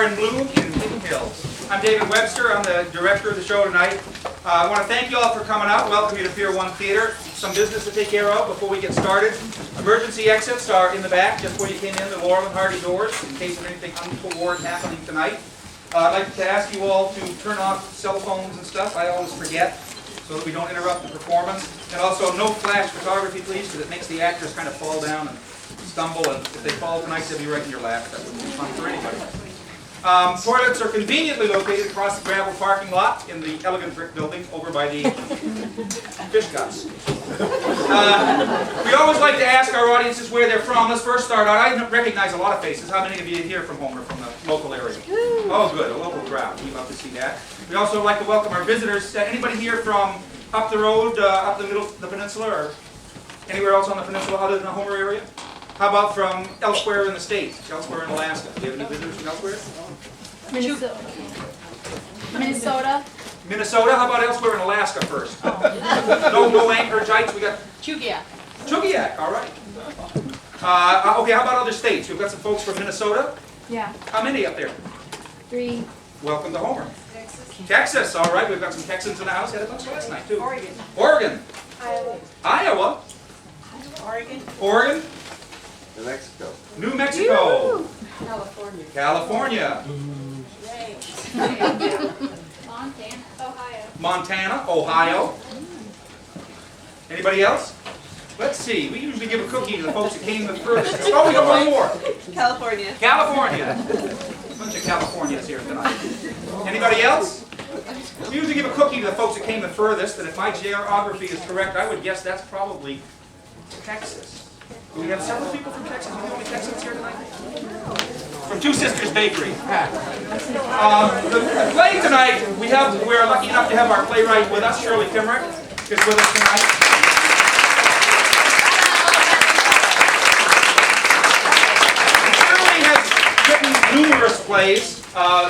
are in bloom in Hidden Hills. I'm David Webster. I'm the director of the show tonight. I want to thank you all for coming out. Welcome you to Pier 1 Theater. Some business to take care of before we get started. Emergency exits are in the back, just where you came in, the Laurel and Hardy doors, in case of anything untoward happening tonight. I'd like to ask you all to turn off cell phones and stuff. I always forget, so that we don't interrupt the performance. And also, no flash photography, please, because it makes the actors kind of fall down and stumble, and if they fall tonight, they'll be right in your lap. That wouldn't be fun for anybody. Toilets are conveniently located across the gravel parking lot in the elegant brick building over by the fish guts. We always like to ask our audiences where they're from. Let's first start out. I recognize a lot of faces. How many of you here from home or from the local area? Oh, good, a local crowd. We love to see that. We also like to welcome our visitors. Anybody here from up the road, up the peninsula, or anywhere else on the peninsula other than the Homer area? How about from elsewhere in the state, elsewhere in Alaska? Do you have any visitors from elsewhere? Minnesota. Minnesota. Minnesota? How about elsewhere in Alaska first? Oh. No Anchorage. We got Chugiak. Chugiak, all right. Okay, how about other states? We've got some folks from Minnesota. Yeah. How many up there? 3. Welcome to Homer. Texas, all right. We've got some Texans in the house. Had a bunch last night, too. Oregon. Iowa. Oregon. New Mexico. Woo! California. Montana. Ohio. Anybody else? Let's see. We usually give a cookie to the folks that came the furthest. Oh, we got one more. California. A bunch of Californians here tonight. Anybody else? We usually give a cookie to the folks that came the furthest, and if my geography is correct, I would guess that's probably Texas. Do we have several people from Texas? Are we the only Texans here tonight? From Two Sisters Bakery. The play tonight, we're lucky enough to have our playwright with us, Shirley Timmreck, is with us tonight. Shirley has written numerous plays.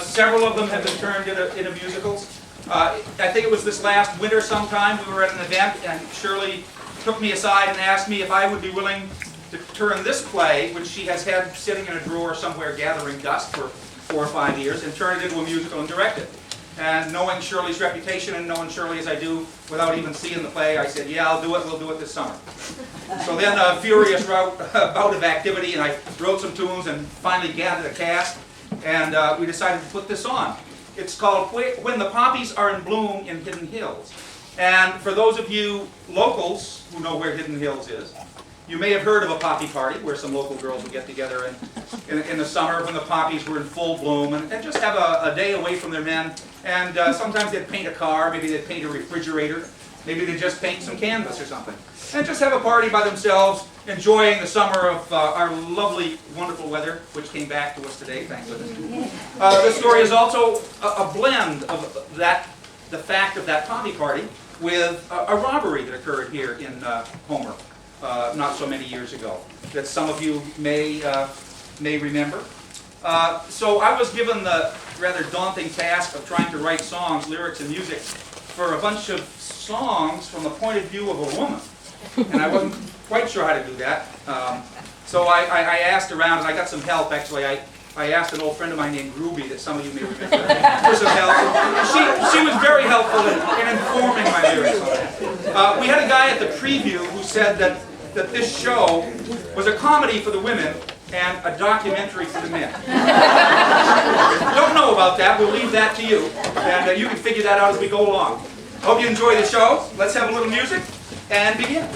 Several of them have been turned into musicals. I think it was this last winter sometime, we were at an event, and Shirley took me aside and asked me if I would be willing to turn this play, which she has had sitting in a drawer somewhere gathering dust for 4 or 5 years, and turn it into a musical and direct it. And knowing Shirley's reputation and knowing Shirley as I do, without even seeing the play, I said, yeah, I'll do it, we'll do it this summer. So then a furious bout of activity, and I wrote some tunes and finally gathered a cast, and we decided to put this on. It's called When the Poppies Are in Bloom in Hidden Hills. And for those of you locals who know where Hidden Hills is, you may have heard of a poppy party where some local girls would get together in the summer when the poppies were in full bloom and just have a day away from their men. And sometimes they'd paint a car, maybe they'd paint a refrigerator, maybe they'd just paint some canvas or something. And just have a party by themselves, enjoying the summer of our lovely, wonderful weather, which came back to us today, thank goodness. This story is also a blend of the fact of that poppy party with a robbery that occurred here in Homer not so many years ago, that some of you may remember. So I was given the rather daunting task of trying to write songs, lyrics, and music for a bunch of songs from the point of view of a woman. And I wasn't quite sure how to do that. So I asked around, and I got some help, actually. I asked an old friend of mine named Ruby, that some of you may remember, for some help. She was very helpful in informing my lyrics on that. We had a guy at the preview who said that this show was a comedy for the women and a documentary for the men. Don't know about that. We'll leave that to you. And you can figure that out as we go along. Hope you enjoy the show. Let's have a little music and begin.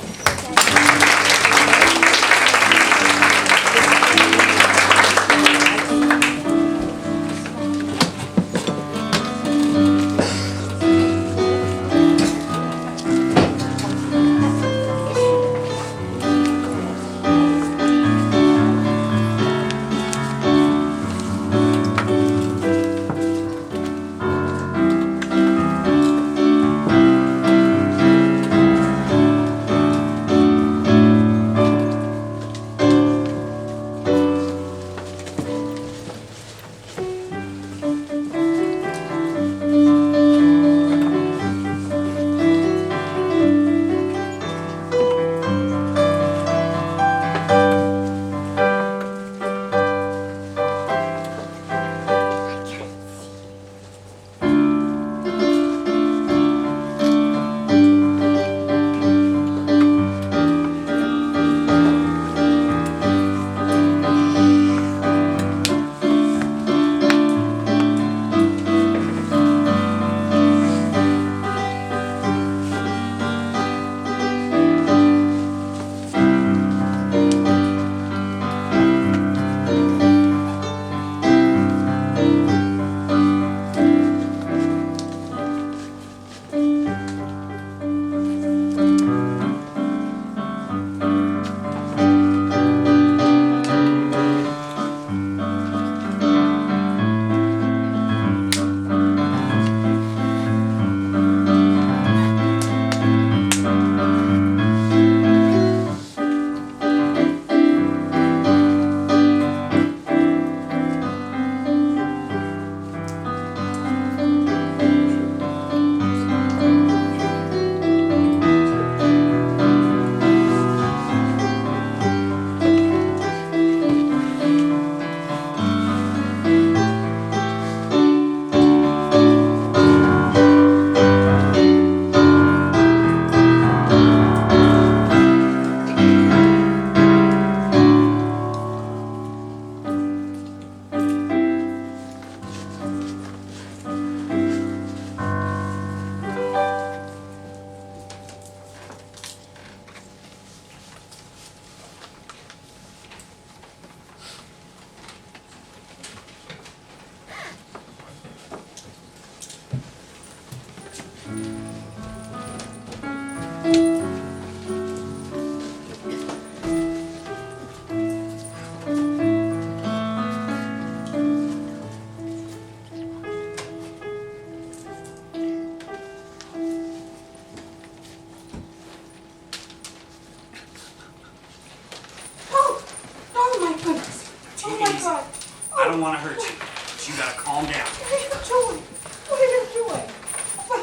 don't want to hurt you, but you gotta calm down. What are you doing? What are you doing?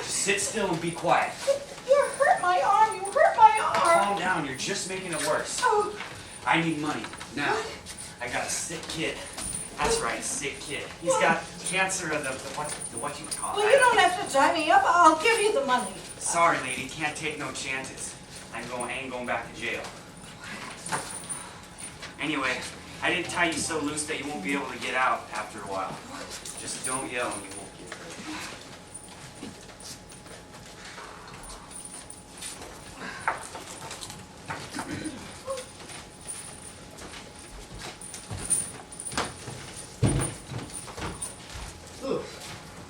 Just sit still and be quiet. You hurt my arm. You hurt my arm. Calm down, you're just making it worse. Oh, I need money, now. I got a sick kid. That's right, a sick kid. He's got cancer of the what you call it. well, you don't have to tie me up. I'll give you the money. Sorry, lady, can't take no chances. I ain't going back to jail. Anyway, I didn't tie you so loose that you won't be able to get out after a while. Just don't yell and you won't get hurt. Ooh,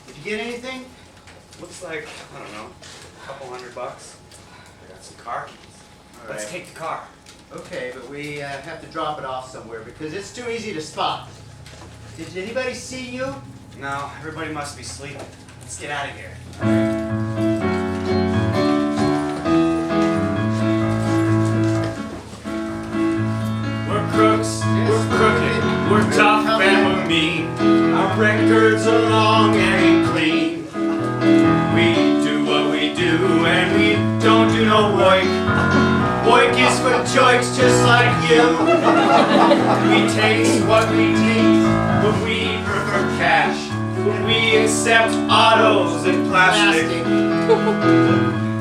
did you get anything? Looks like, I don't know, a couple $100. I got some car keys. All Let's right. take the car. Okay, but we have to drop it off somewhere because it's too easy to spot. Did anybody see you? No, everybody must be sleeping. Let's get out of here. We're crooks, we're crooked, we're tough and we're mean. Our records are long and clean. We do what we do and we don't do no work. Work is for jokes just like you. We taste what we taste, but we prefer cash. We accept autos and plastic.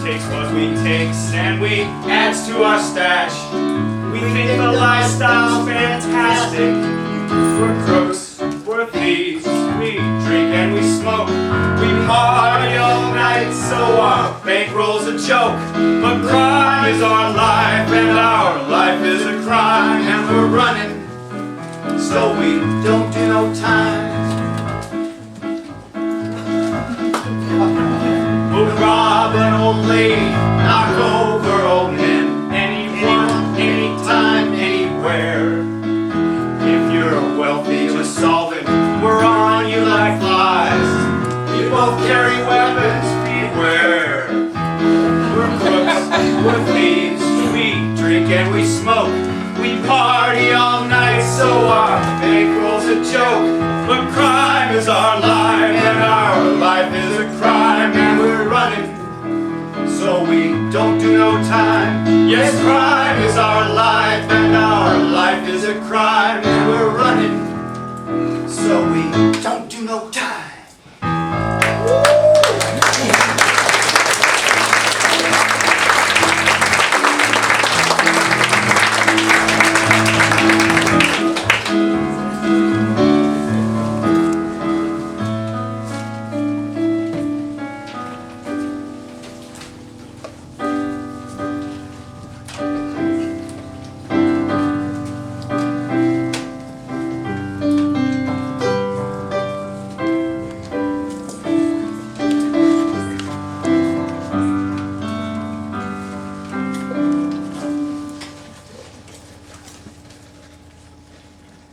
Takes what we takes and we adds to our stash. We think the lifestyle's fantastic. We're crooks, we're thieves, we drink and we smoke. We party all night so our bankroll's a joke. But crime is our life and our life is a crime. And we're running so we don't do no time. We'll rob an old lady, knock over old men. Anyone, anytime, anywhere. If you're wealthy or solvent, we're on you like flies. We both carry weapons, beware. We're crooks, we're thieves, we drink and we smoke. We party all night so our bankroll's a joke. But crime is our life and our life is a crime. And we're running so we don't do no time. Yes, crime is our life and our life is a crime. And we're running so we don't do no time.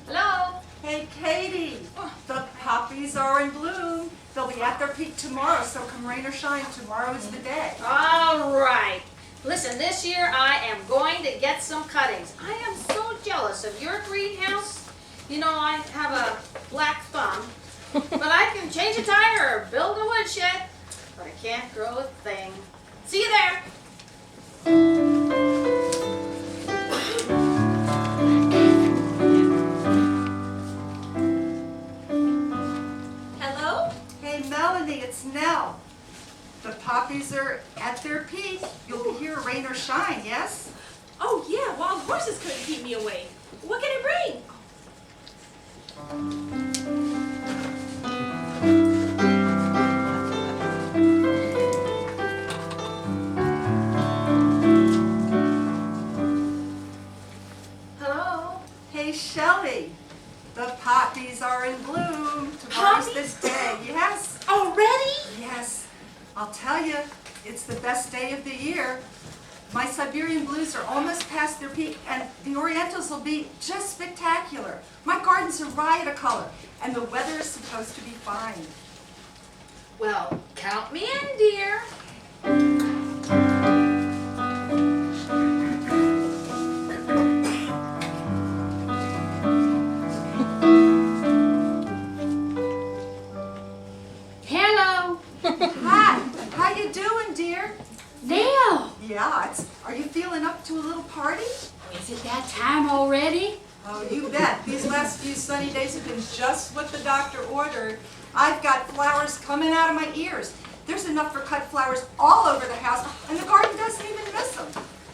Hello? Hey, Katie. The poppies are in bloom. They'll be at their peak tomorrow, so come rain or shine, tomorrow is the day. All right. Listen, this year I am going to get some cuttings. I am so jealous of your greenhouse. You know, I have a black thumb, but I can change a tire or build a woodshed, but I can't grow a thing. See you there. Hello? Hey, Melanie, it's Nell. The poppies are at their peak. You'll be here rain or shine, yes? Oh yeah, wild horses couldn't keep me away. What can I bring? Hello? Hey, Shirley. The poppies are in bloom. Tomorrow's Poppies? the day. Yes. Already? Yes. I'll tell you, it's the best day of the year. My Siberian blues are almost past their peak, and the Orientals will be just spectacular. My garden's a riot of color, and the weather is supposed to be fine. Well, count me in, dear. it that time already? Oh, you bet. These last few sunny days have been just what the doctor ordered. I've got flowers coming out of my ears. There's enough for cut flowers all over the house, and the garden doesn't even miss them.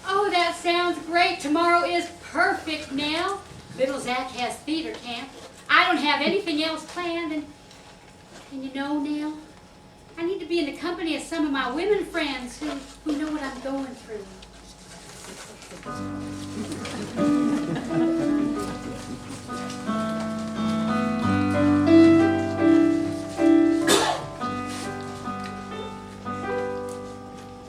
Oh, that sounds great. Tomorrow is perfect, Nell. Little Zach has theater camp. I don't have anything else planned, and you know, Nell, I need to be in the company of some of my women friends who know what I'm going through.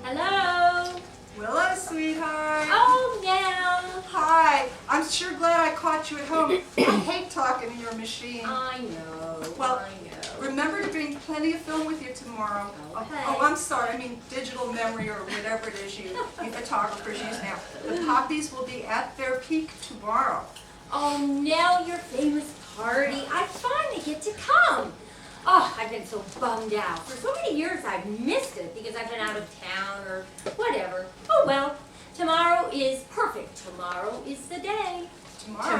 Hello? Willow, sweetheart. Oh, Nell. Hi. I'm sure glad I caught you at home. I hate talking to your machine. I know. Well, I know. remember to bring plenty of film with you tomorrow. Okay. Oh, I'm sorry. I mean digital memory or whatever it is you photographers use now. The Poppies will be at their peak tomorrow. Oh, Nell, your famous party. I finally get to come. Oh, I've been so bummed out. For so many years I've missed it because I've been out of town or whatever. Oh well, tomorrow is perfect. Tomorrow is the day. Tomorrow.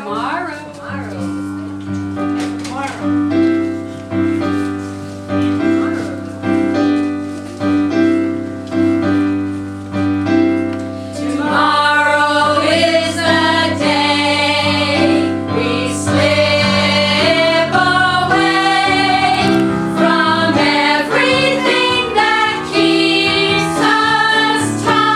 Tomorrow is the day we slip away from everything that keeps us tied.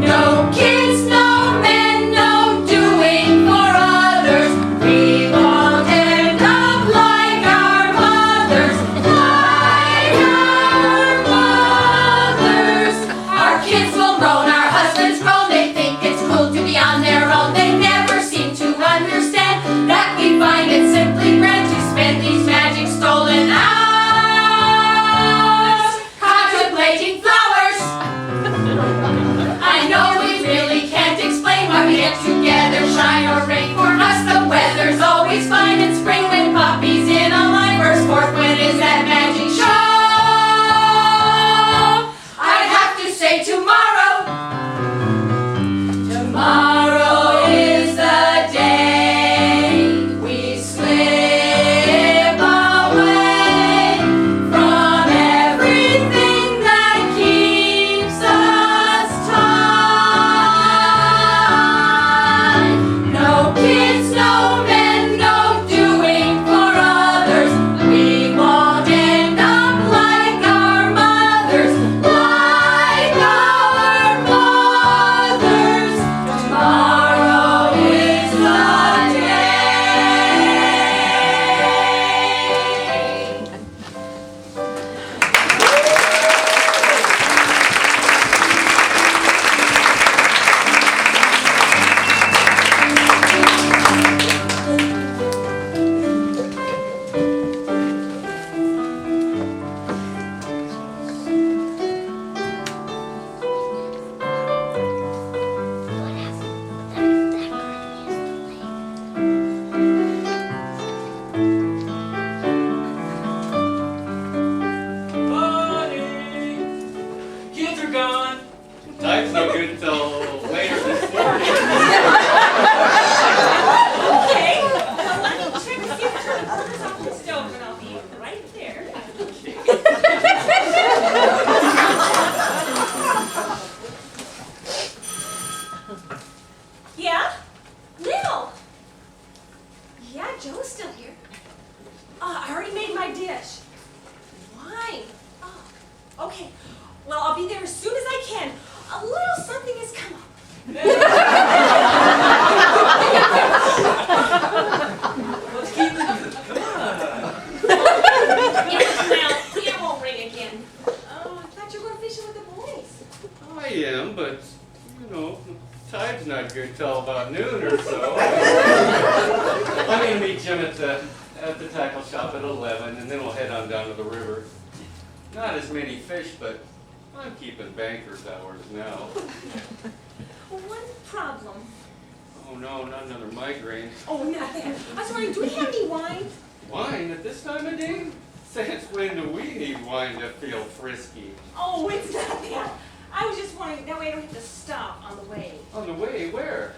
No kids, no men, no doing for others. We won't end up like our mothers, like our mothers. Our kids will grown, our husbands grown. They think it's cool to be on their own. They never seem to understand that we find it simply grand to spend these magic stolen hours contemplating flowers. I know we really can't explain why we get together, shine or rain. For us the weather's always fine in spring when poppies in a line burst forth. When is that magic show? I'd have to say tomorrow. Tomorrow is the day we slip away from everything that keeps us tied. No kids, no men, no doing for others. We won't end up like our mothers, like our mothers. Tomorrow is the day. Honey, kids are gone. Time's no good until later this morning. Okay. Well, let me check to see if the burner's off the stove, and I'll be right there. Yeah? Nell! Yeah, Joe's still here. I already made my dish. Wine. Oh, okay. Well, I'll be there as soon as I can. A little something has come up. Let's keep it. Now, Pier won't ring again. Oh, I thought you were going fishing with the boys. I am, but you know, time's not good till about noon or so. I'm gonna meet Jim at the tackle shop at 11, and then we'll head on down to the river. Not as many fish, but I'm keeping banker's hours now. One problem. Oh no, not another migraine. Oh, nothing. I was wondering, do we have any wine? Wine at this time of day? Since when do we need wine to feel frisky? Oh, it's not that. I was just wanted, that way I don't have to stop on the way. On the way, where?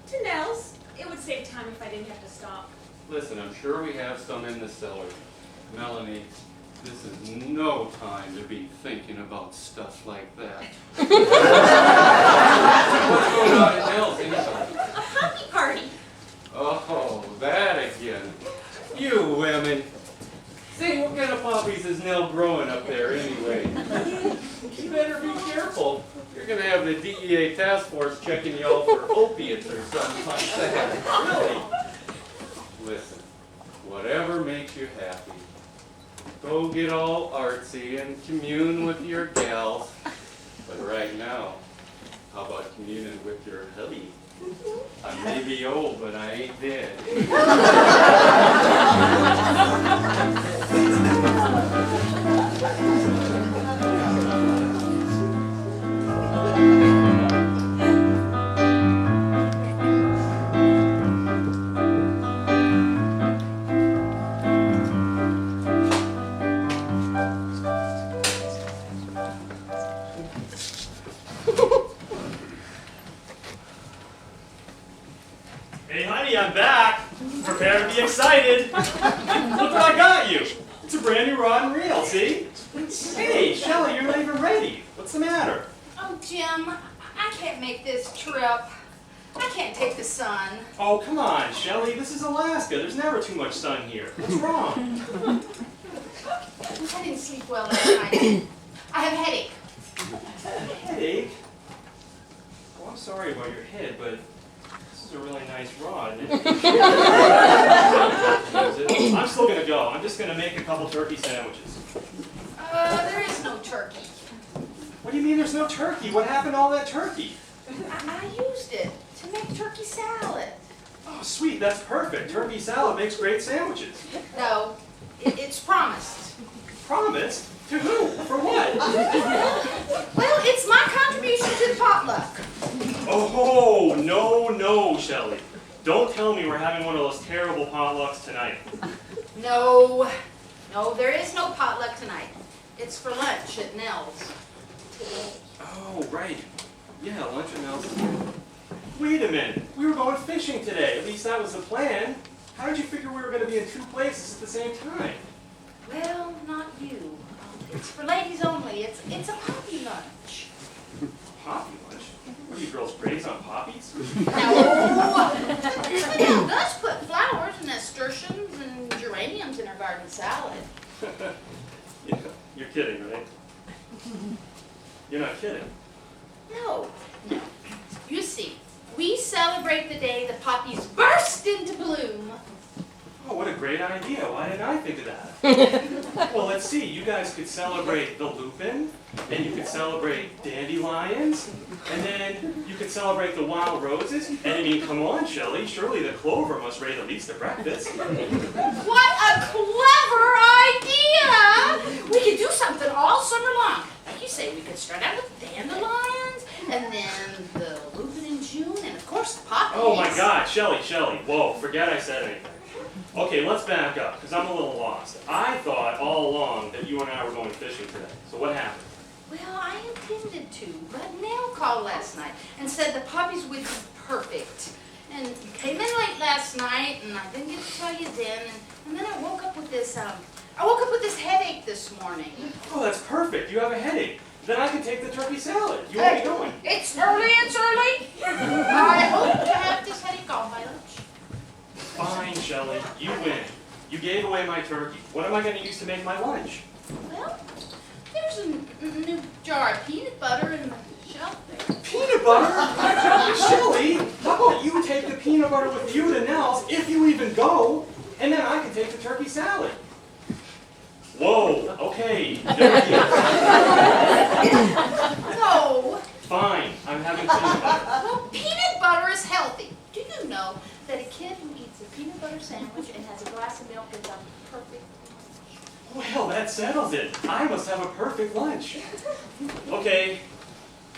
To Nell's. It would save time if I didn't have to stop. Listen, I'm sure we have some in the cellar. Melanie, this is no time to be thinking about stuff like that. What's going on at Nell's anyway? A hockey party. Oh, that again. You women. Say, what kind of poppies is Nell growing up there anyway? You better be careful. You're gonna have the DEA task force checking y'all for opiates or something like that. Really? Listen, whatever makes you happy. Go get all artsy and commune with your gals. But right now, how about communing with your hubby? I may be old, but I ain't dead. Hey honey, I'm back. Prepare to be excited. Look what I got you. It's a brand new rod and reel, see? Hey, Shirley, you're not even ready. What's the matter? Oh, Jim, I can't make this trip. I can't take the sun. Oh, come on, Shirley. This is Alaska. There's never too much sun here. What's wrong? I didn't sleep well last night. I have a headache. Headache? Oh, I'm sorry about your head, but this is a really nice rod. I'm still going to go. I'm just going to make a couple turkey sandwiches. There is no turkey. What do you mean there's no turkey? What happened to all that turkey? I used it to make turkey salad. Oh, sweet. That's perfect. Turkey salad makes great sandwiches. No, it's promised. Promised? To who? For what? Well, it's my contribution to the potluck. Oh, no, Shirley. Don't tell me we're having one of those terrible potlucks tonight. No, there is no potluck tonight. It's for lunch at Nell's today. Oh, right. Yeah, lunch at Nell's. Wait a minute. We were going fishing today. At least that was the plan. How did you figure we were going to be in two places at the same time? Well, not you. It's for ladies only. It's a poppy lunch. Poppy lunch? What are you girls crazy on poppies? No. Nell does put flowers and nasturtiums and geraniums in her garden salad. Yeah, you're kidding, right? You're not kidding. No. You see, we celebrate the day the poppies burst into bloom. Oh, what a great idea. Why didn't I think of that? Well, let's see. You guys could celebrate the lupin, and you could celebrate dandelions, and then you could celebrate the wild roses. And I mean, come on, Shirley. Surely the clover must raise at least a breakfast. What a clever idea! We could do something all summer long. Like you say, we could start out with dandelions, and then the lupin in June, and of course the poppies. Oh my God, Shirley. Whoa, forget I said anything. Okay, let's back up, because I'm a little lost. I thought all along that you and I were going fishing today. So what happened? Well, I intended to, but Nell called last night and said the poppies would be perfect. And you came in late last night, and I didn't get to tell you then. And then I woke up with this headache this morning. Oh, that's perfect. You have a headache. Then I can take the turkey salad. You won't be going. It's early. I hope to have this headache gone by lunch. Fine, Shirley. You win. You gave away my turkey. What am I going to use to make my lunch? Well, there's a new jar of peanut butter in the shelf there. Peanut butter? Shirley, how about you take the peanut butter with you to Nell's, if you even go, and then I can take the turkey salad. Whoa, okay. No. Fine, I'm having peanut butter. Well, peanut butter is healthy. Do you know that a kid who eats a peanut butter sandwich and has a glass of milk is a perfect lunch? Well, that settles it. I must have a perfect lunch. Okay,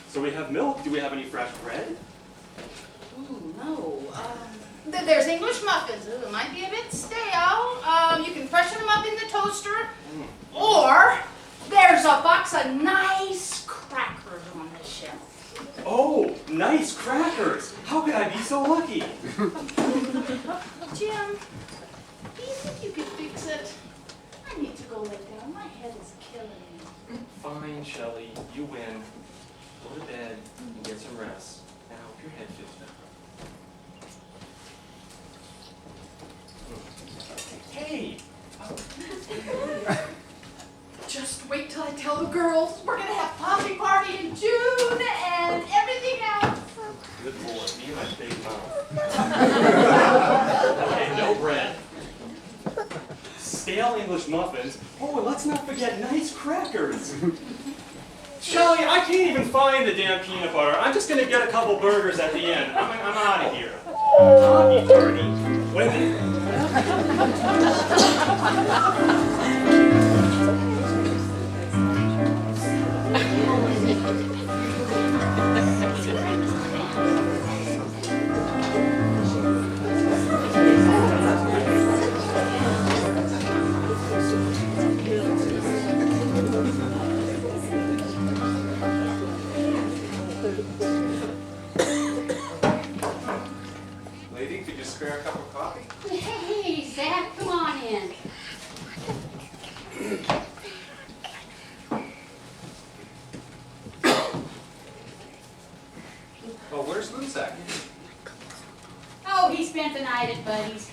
so we have milk. Do we have any fresh bread? Ooh, no. There's English muffins. Ooh, it might be a bit stale. You can freshen them up in the toaster. Or there's a box of nice crackers on the shelf. Oh, nice crackers. How could I be so lucky? Jim, do you think you could fix it? I need to go lay down. My head is killing me. Fine, Shirley, you win. Go to bed and get some rest. And I hope your head feels better. Hey! Just wait till I tell the girls. We're gonna have poppy party in June and everything else. Good boy, me and my big mouth. Okay, no bread. Stale English muffins. Oh, and let's not forget nice crackers. Shirley, I can't even find the damn peanut butter. I'm just gonna get a couple burgers at the end. I'm out of here. Poppy party. Wait a minute. Lady, could you spare a cup of coffee? Hey, Zach, come on in. Oh, where's Luzak? Oh, he spent the night at Buddy's.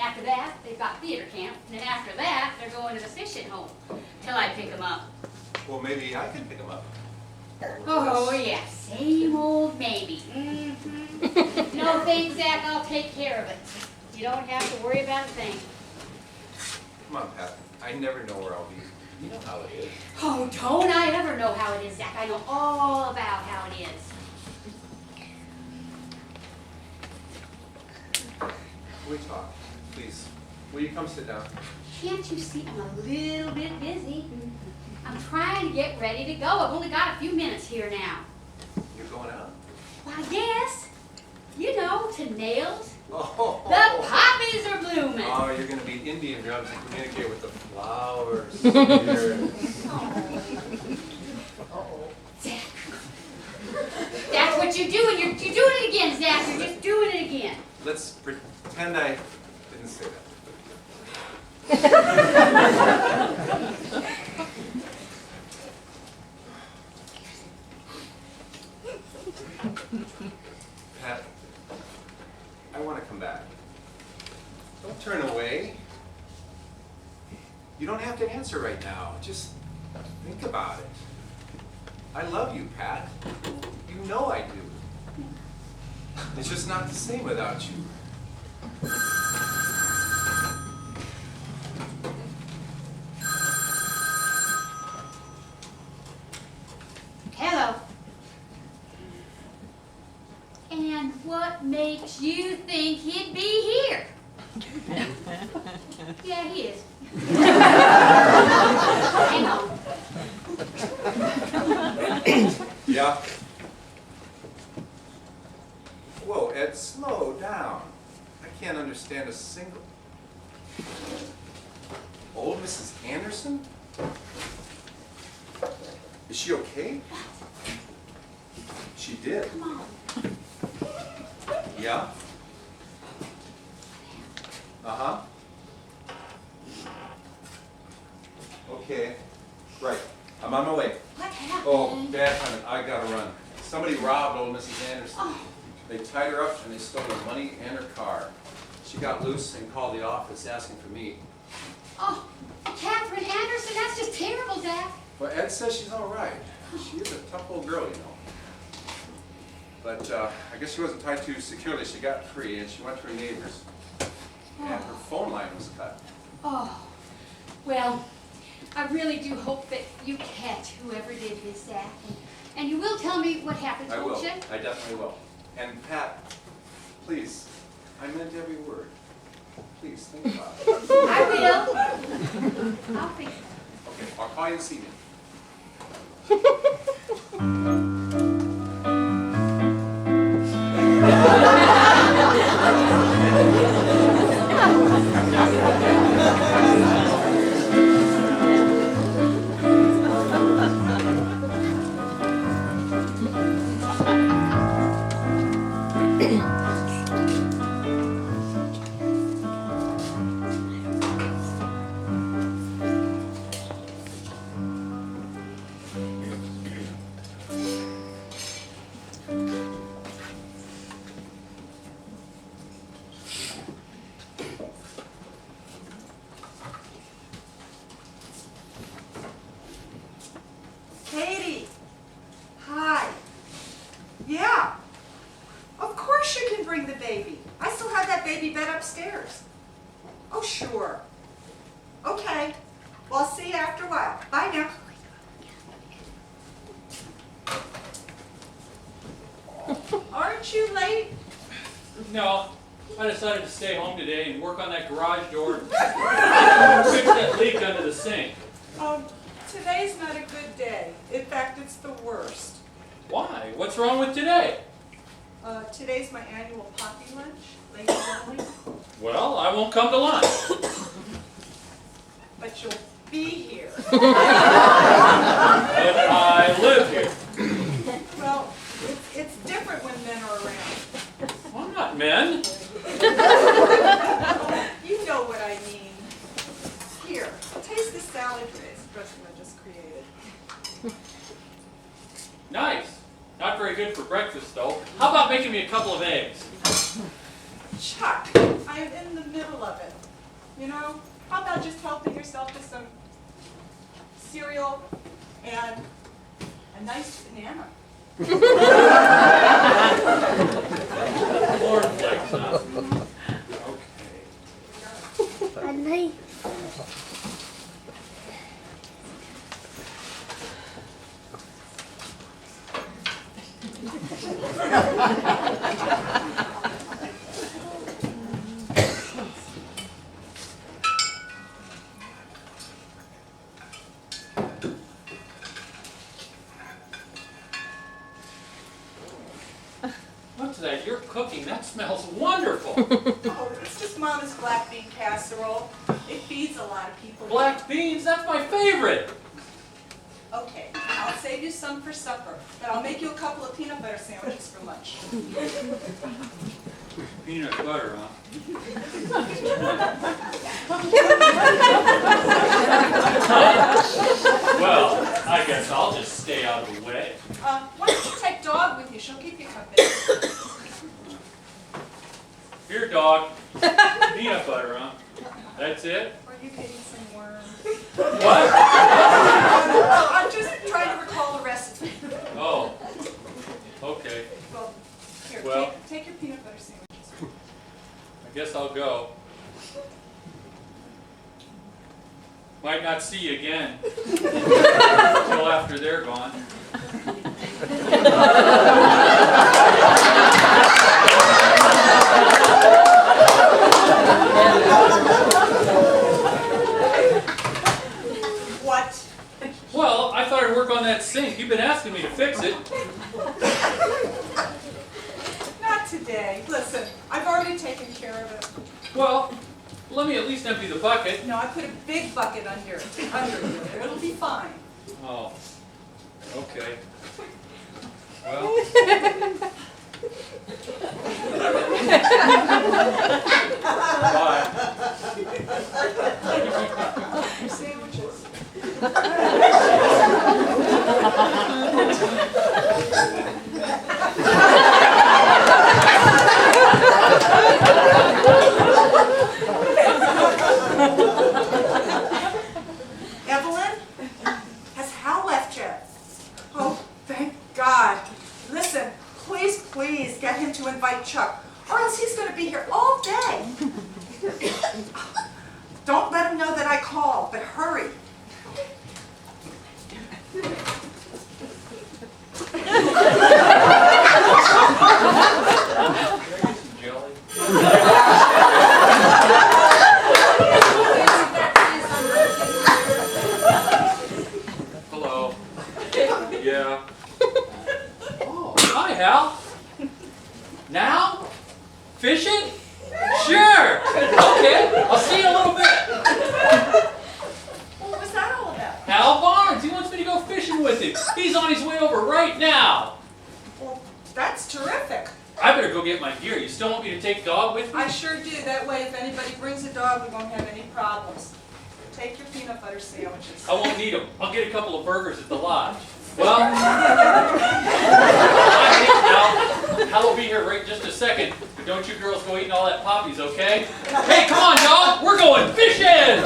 After that, they've got theater camp. And then after that, they're going to the fishing home. Till I pick them up. Well, maybe I can pick him up. Oh, yeah, same old maybe. No thanks, Zach, I'll take care of it. You don't have to worry about a thing. Come on, Pat. I never know where I'll be. You know how it is. Oh, don't I ever know how it is, Zach. I know all about how it is. Can we talk? Please. Will you come sit down? Can't you see I'm a little bit busy? I'm trying to get ready to go. I've only got a few minutes here now. You're going out? Why, yes. You know, to nails. Oh. The poppies are blooming. Oh, you're going to beat Indian drums and communicate with the flowers. Zach. That's what you're doing. You're doing it again, Zach. You're just doing it again. Let's pretend I didn't say that. Pat, I want to come back. Don't turn away. You don't have to answer right now. Just think about it. I love you, Pat. You know I do. It's just not the same without you. Hello. And what makes you think he'd be here? Yeah, he is. Hang on. Yeah? Whoa, Ed, slow down. I can't understand a single... Old Mrs. Anderson? Is she okay? She did. Come on. Yeah? Uh-huh. Okay. Right. I'm on my way. What happened? Oh, bad timing. I gotta run. Somebody robbed old Mrs. Anderson. Oh. They tied her up and they stole her money and her car. She got loose and called the office asking for me. Oh, Catherine Anderson, that's just terrible, Zach. Well, Ed says she's all right. She is a tough old girl, you know. But I guess she wasn't tied too securely. She got free and she went to her neighbor's. And her phone line was cut. Oh, well, I really do hope that you catch whoever did this, Zach. And you will tell me what happened, I won't will. you? I definitely will. And Pat, please, I meant every word. Please, think about it. I will. I'll think. Okay, I'll call you this evening. bring the baby. I still have that baby bed upstairs. Oh, sure. Okay. Well, I'll see you after a while. Bye now. Aren't you late? No, I decided to stay home today and work on that garage door and fix that leak under the sink. Today's not a good day. In fact, it's the worst. Why? What's wrong with today? Today's my annual Poppy lunch, Lady Shirley. Well, I won't come to lunch. But you'll be here. But I live here. Well, it's different when men are around. I'm not men. You know what I mean. Here, taste this salad dressing I just created. Nice. Not very good for breakfast, though. How about making me a couple of eggs? Chuck, I'm in the middle of it. You know, how about just helping yourself to some cereal and a nice banana? Cornflakes, huh? Okay. At night. What's that? You're cooking. That smells wonderful. Oh, it's just Mama's black bean casserole. It feeds a lot of people. Black beans, that's my favorite. Okay, I'll save you some for supper, but I'll make you a couple of peanut butter sandwiches for lunch. Peanut butter, huh? Well, I guess I'll just stay out of the way. Why don't you take Dog with you? She'll keep you company. Here, dog. Peanut butter, huh? That's it? Or you could eat some worms. What? Oh, I'm just trying to recall the recipe. Oh. Okay. Well, here, Well. take your peanut butter sandwiches. I guess I'll go. Might not see you again. Until after they're gone. What? Well, I thought I'd work on that sink. You've been asking me to fix it. Not today. Listen, I've already taken care of it. Well, let me at least empty the bucket. No, I put a big bucket under you. It'll be fine. Oh. Okay. Well. Bye. Your sandwiches. Evelyn? Has Hal left yet? Oh, thank God. Listen, please get him to invite Chuck, or else he's going to be here all day. Don't let him know that I called, but hurry. Jelly. Hello. Yeah. Oh, hi, Hal. Now? Fishing? Sure. Okay. I'll see you in a little bit. What was that all about? Hal Barnes. He wants me to go fishing with him. He's on his way over right now. Well, that's terrific. I better go get my gear. You still want me to take Dog with me? I sure do. That way, if anybody brings a dog, we won't have any problems. Take your peanut butter sandwiches. I won't need them. I'll get a couple of burgers at the lodge. Well, I think Hal will be here right in just a second. But don't you girls go eating all that Poppies, okay? Hey, come on, dog! We're going fishing!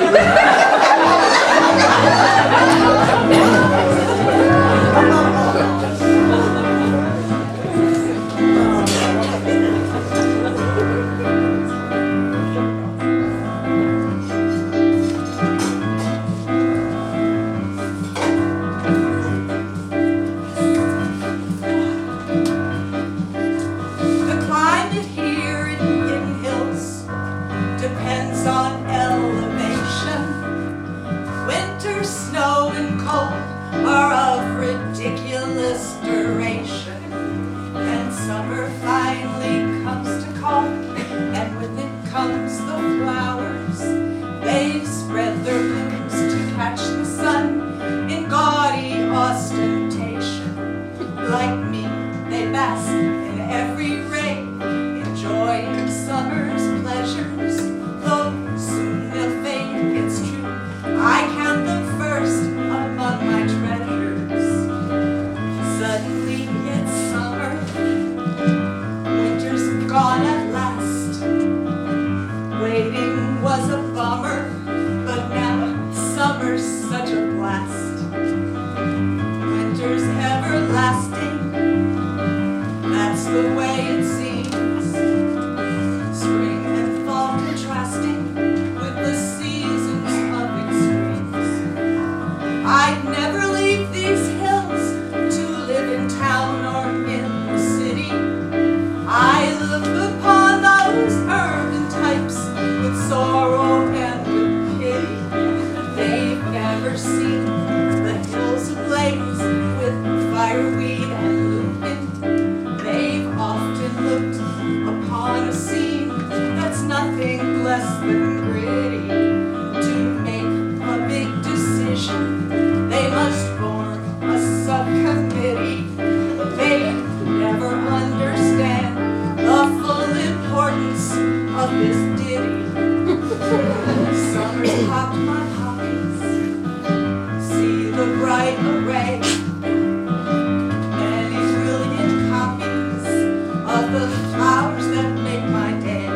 finally comes to call, and with it comes the flowers. They spread their blooms to catch the sun in gaudy ostentation. Like me, they bask in every ray, enjoying summer's pleasures. Though soon they'll fade, it's true, I count them first among my treasures. Suddenly it's summer, winter's gone at last. Waiting was a bummer, but now summer's such a blast. Winter's everlasting, that's the way it seems. Spring and fall contrasting with the seasons of extremes. I'd never leave these hills to live in town or in the city. I look upon those urban types with sorrow and with pity. They've never seen the hills ablaze with fireweed and lupin. They've often looked upon a scene that's nothing less than gritty. To make a big decision, they must form a subcommittee. They never understand the full importance of this ditty. Summer's popped my poppies, see the bright array, many brilliant copies of the flowers that make my day.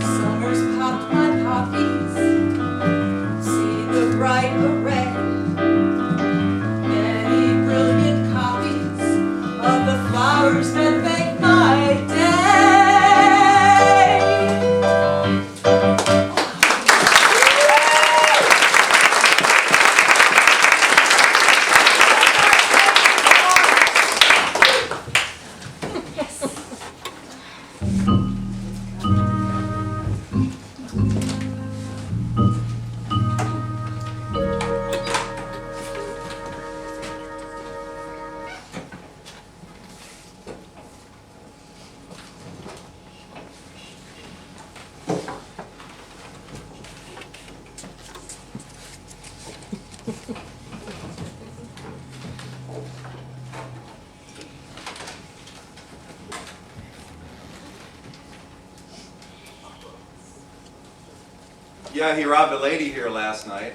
Summer's popped my poppies, see the bright array, many brilliant copies of the flowers that make my day. Yeah, he robbed a lady here last night.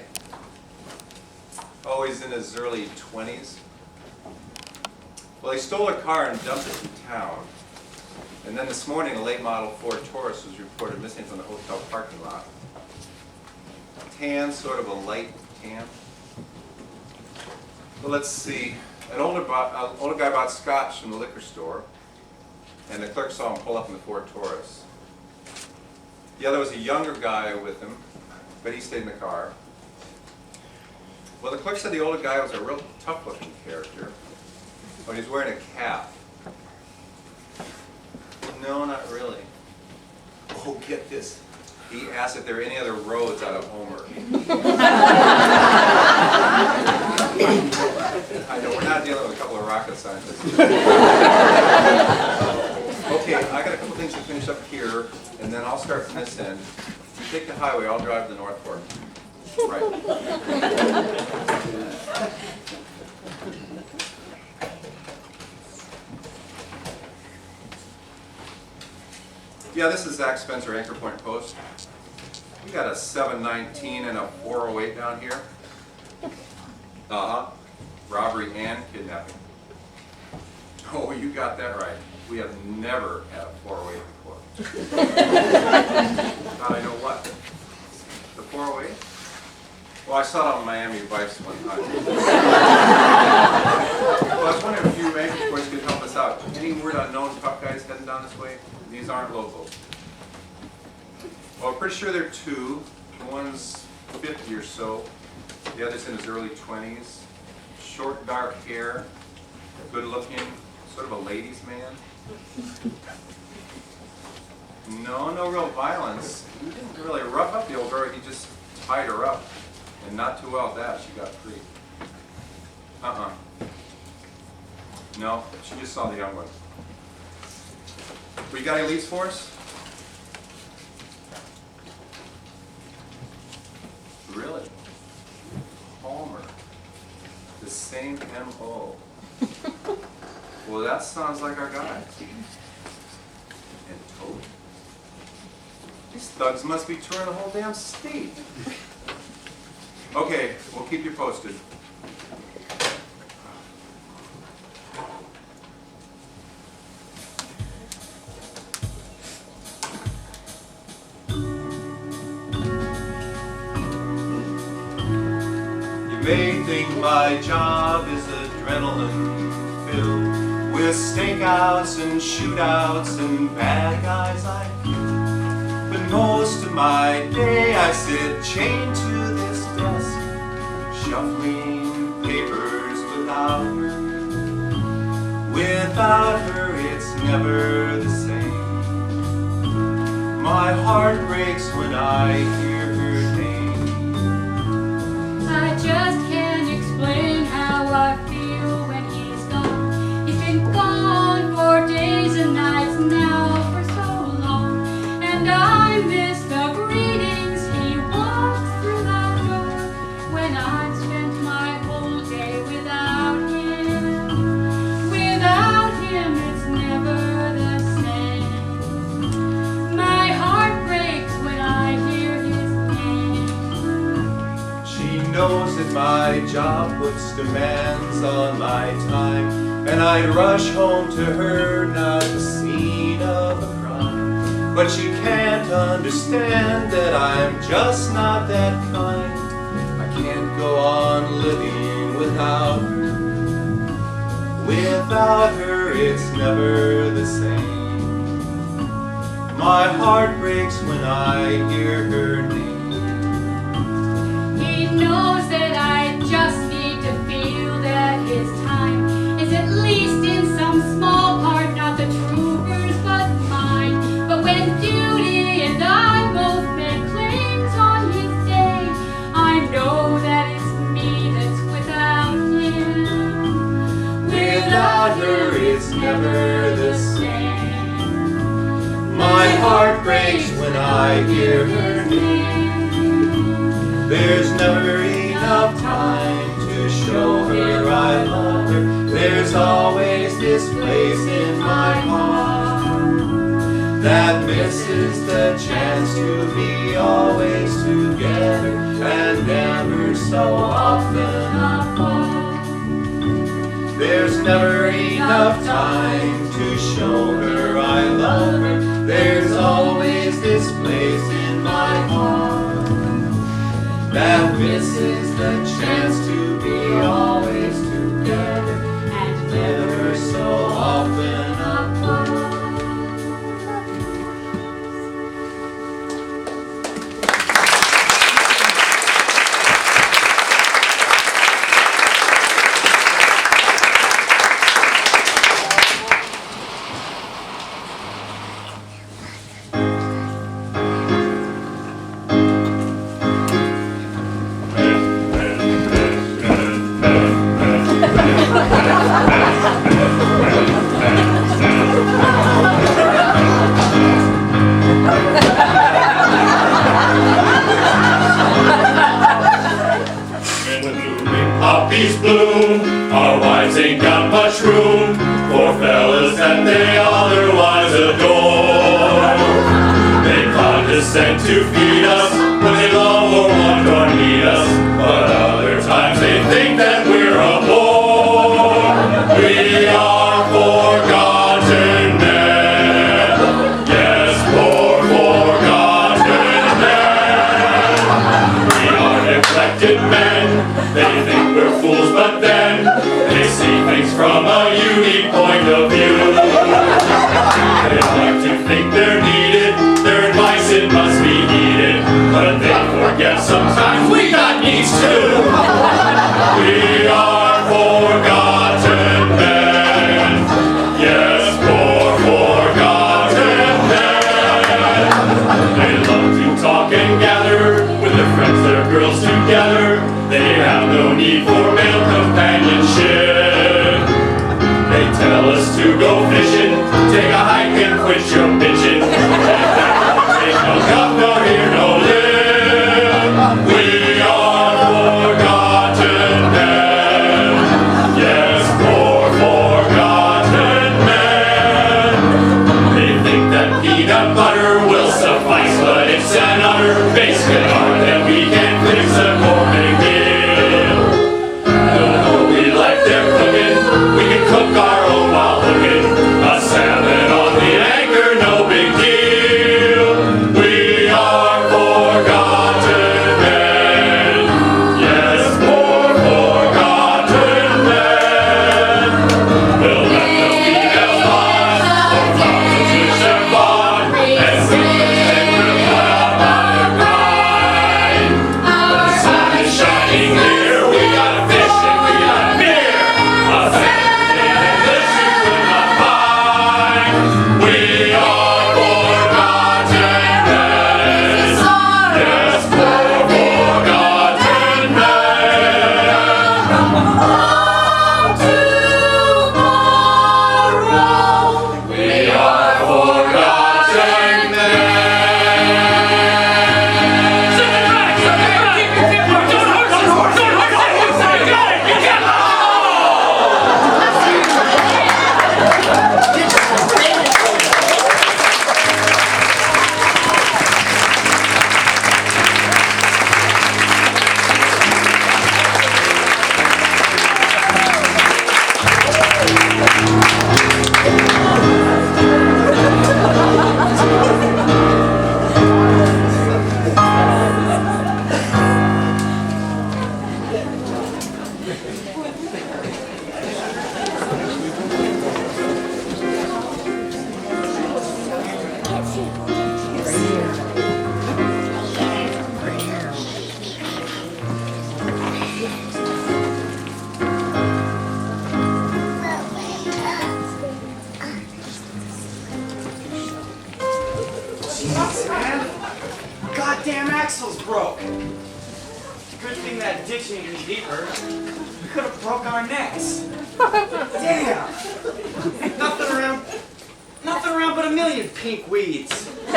Oh, he's in his early 20s. Well, he stole her car and dumped it in town. And then this morning, a late model Ford Taurus was reported missing from the hotel parking lot. Tan, sort of a light tan. Well, let's see. An older guy bought scotch from the liquor store, and the clerk saw him pull up in the Ford Taurus. Yeah, there was a younger guy with him, but he stayed in the car. Well, the clerk said the older guy was a real tough-looking character, but he's wearing a cap. No, not really. Oh, get this. He asked if there are any other roads out of Homer. I know, we're not dealing with a couple of rocket scientists. Okay, I got a couple things to finish up here, and then I'll start from this end. You take the highway, I'll drive to the North Fork. Right. Yeah, this is Zach Spencer, Anchor Point Post. We got a 719 and a 408 down here. Robbery and kidnapping. Oh, you got that right. We have never had a 408 before. Thought I know what? The 408? Well, I saw it on Miami Vice one time. Well, I was wondering if you Anchor Points could help us out. Any word on known tough guys heading down this way? These aren't locals. Well, I'm pretty sure there are two. One's 50 or so. The other's in his early 20s. Short, dark hair. Good looking. Sort of a ladies' man. No real violence. He didn't really rough up the old girl. He just tied her up. And not too well at that. She got free. No, she just saw the young one. We got any leads for us? Really? Palmer. The same M.O. Well, that sounds like our guy. And Toad? These thugs must be touring the whole damn state. Okay, we'll keep you posted. You may think my job is adrenaline filled with stakeouts and shootouts and bad guys I kill. But most of my day I sit chained to this desk, shuffling papers without her. Without her it's never the same. My heart breaks when I hear her name. I just can't explain how I feel when he's gone. He's been gone for days and nights now for so long. And I miss the greetings he walks through that door when I've spent my whole day without him. Without him it's never the same. My heart breaks when I hear his name. She knows that my job puts demands on my time, and I'd rush home to her, not the scene of a crime. But she can't understand that I'm just not that kind. I can't go on living without her. Without her it's never the same. My heart breaks when I hear her name. He knows that I just need to feel that his time is at least in some small part not the trooper's but mine. But when duty and I both make claims on his day, I know that it's me that's without him. Without her it's never the same. My heart breaks when I hear her name. There's never enough time to show her I love her. There's always this place in my heart that misses the chance to be always together and never so often apart. There's never enough time to show her I love her. There's always this place in my heart that misses the chance to be always together and never so often apart. Poppies bloom, our wives ain't got much room for fellas that they otherwise adore. They condescend to feed us when they love or want or need us, but other times they think that we're a bore. We are forgotten men, yes, poor forgotten men. We are neglected men. They think we're fools, but then they see things from a unique point of view. They like to think they're needed, their advice it must be heeded, but they forget sometimes we got needs too. We are forgotten men. kitchen. Take a hike and quit your bitching. Ain't no come, no hear, no live. We are forgotten men. Yes, poor forgotten men. They think that peanut butter will suffice, but it's an utter basic art that we can't fix according to. We like their cooking, we can cook our own while looking. A salmon on the anchor, no big deal. We are forgotten men. Yes, poor forgotten men. We'll let the females bond, or fountains which they're bond, and we'll put up on their grind. But the sun is shining here, we got a fish and we got beer. A family and this you could not find. We are forgotten men. Yes, poor forgotten men. We are forgotten men. Jeez, man. Goddamn axle's broke. Good thing that ditch ain't any deeper. We could have broke our necks. Damn. Nothing around but a million pink weeds. I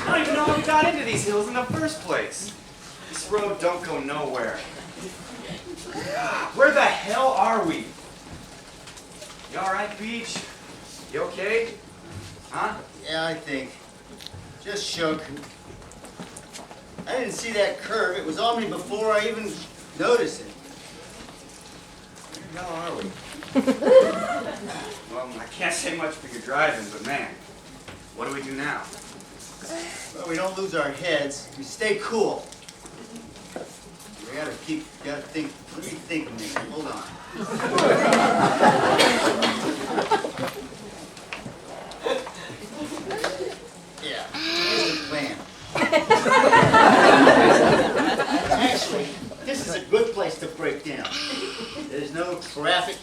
don't even know how we got into these hills in the first place. This road don't go nowhere. Where the hell are we? You alright, Beach? You okay? Huh? Yeah, I think. Just shook. I didn't see that curve. It was on me before I even noticed it. Where the hell are we? Well, I can't say much for your driving, but man, what do we do now? Well, we don't lose our heads. We stay cool. We gotta think. Let me think a minute. Hold on. Yeah, here's the plan. Actually, this is a good place to break down. There's no traffic,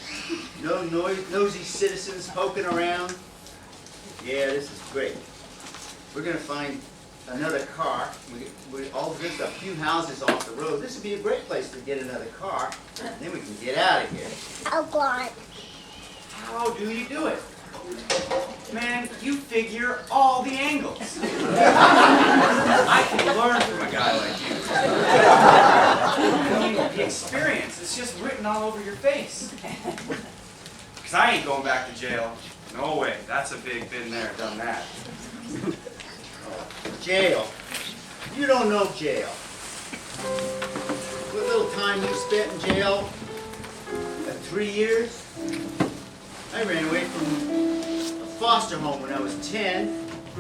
no nosy citizens poking around. Yeah, this is great. We're gonna find another car. We're all just a few houses off the road. This would be a great place to get another car. And then we can get out of here. How do you do it? Man, you figure all the angles. I can learn from a guy like you. I mean, the experience, it's just written all over your face. Because I ain't going back to jail. No way. That's a big been there, done that. Jail. You don't know jail. What little time you spent in jail? 3 years? I ran away from a foster home when I was 10.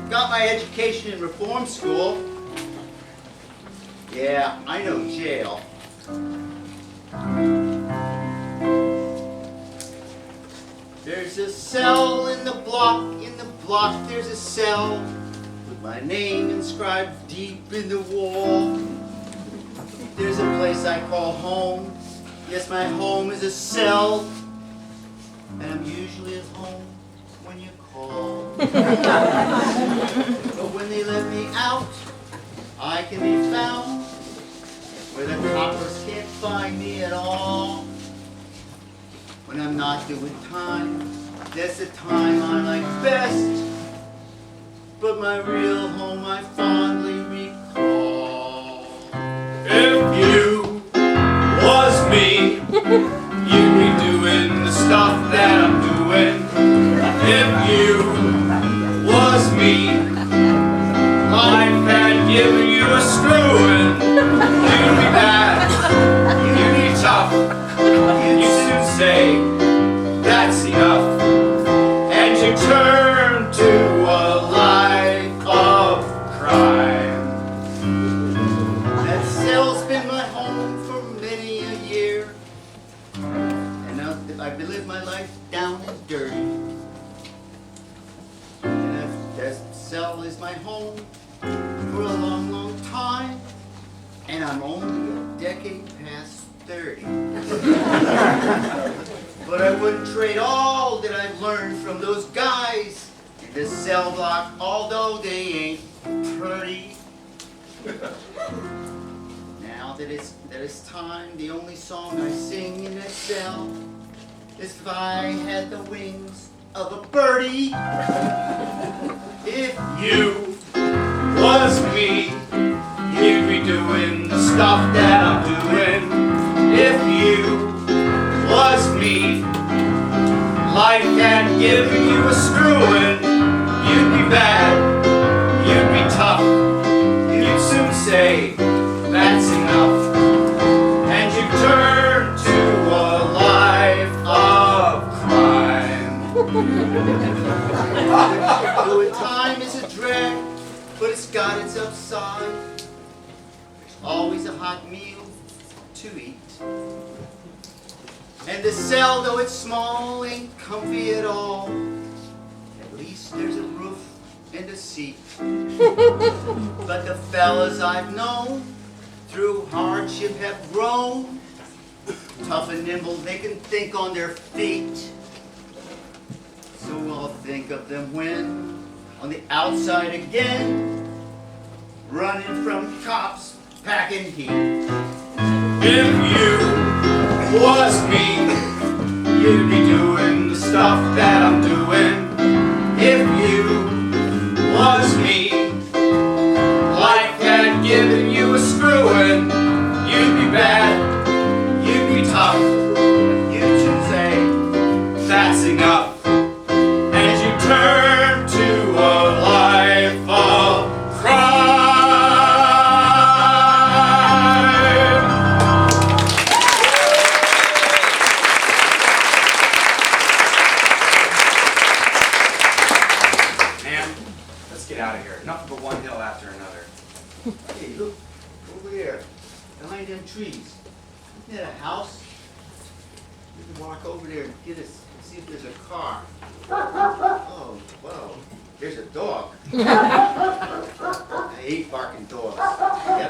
Got my education in reform school. Yeah, I know jail. There's a cell in the block, there's a cell with my name inscribed deep in the wall. There's a place I call home. Yes, my home is a cell, and I'm usually at home when you call. But when they let me out, I can be found where the coppers can't find me at all. When I'm not doing time, That's the time I like best, but my real home I fondly recall. If you was me, you'd be doing the stuff that I'm doing. If you was me, life had given you a screwing. You'd be bad, you'd be tough. You soon say, that's enough. And you turn to a life of crime. That cell's been my home for many a year, and I've lived my life down and dirty. And that cell is my home for a long, long time, and I'm only a decade past 30. But I wouldn't trade all that I've learned from those guys in this cell block, although they ain't pretty. Now that it's time, the only song I sing in that cell is if I had the wings of a birdie. If You was me, you'd be doing the stuff that I'm doing. If you was me, life had given you a screwing. You'd be bad, you'd be tough. You'd soon say, that's enough. And you turn to a life of crime. Though time is a drag, but it's got its upside. There's always a hot meal to eat. And the cell, though it's small, ain't comfy at all. At least there's a roof and a seat. But the fellas I've known through hardship have grown tough and nimble, they can think on their feet. So I'll think of them when on the outside again, running from cops, packing heat. If you was me, you'd be doing the stuff that I'm doing. If you was me, life had given you a screwing. You'd be bad, you'd be tough. You'd soon say, that's enough. And you turn to a life of crime. Get out of here. Nothing but one hill after another. Hey, look over there, behind them trees. Isn't that a house? We can walk over there and get us, see if there's a car. Oh, wow. There's a dog. I hate barking dogs. I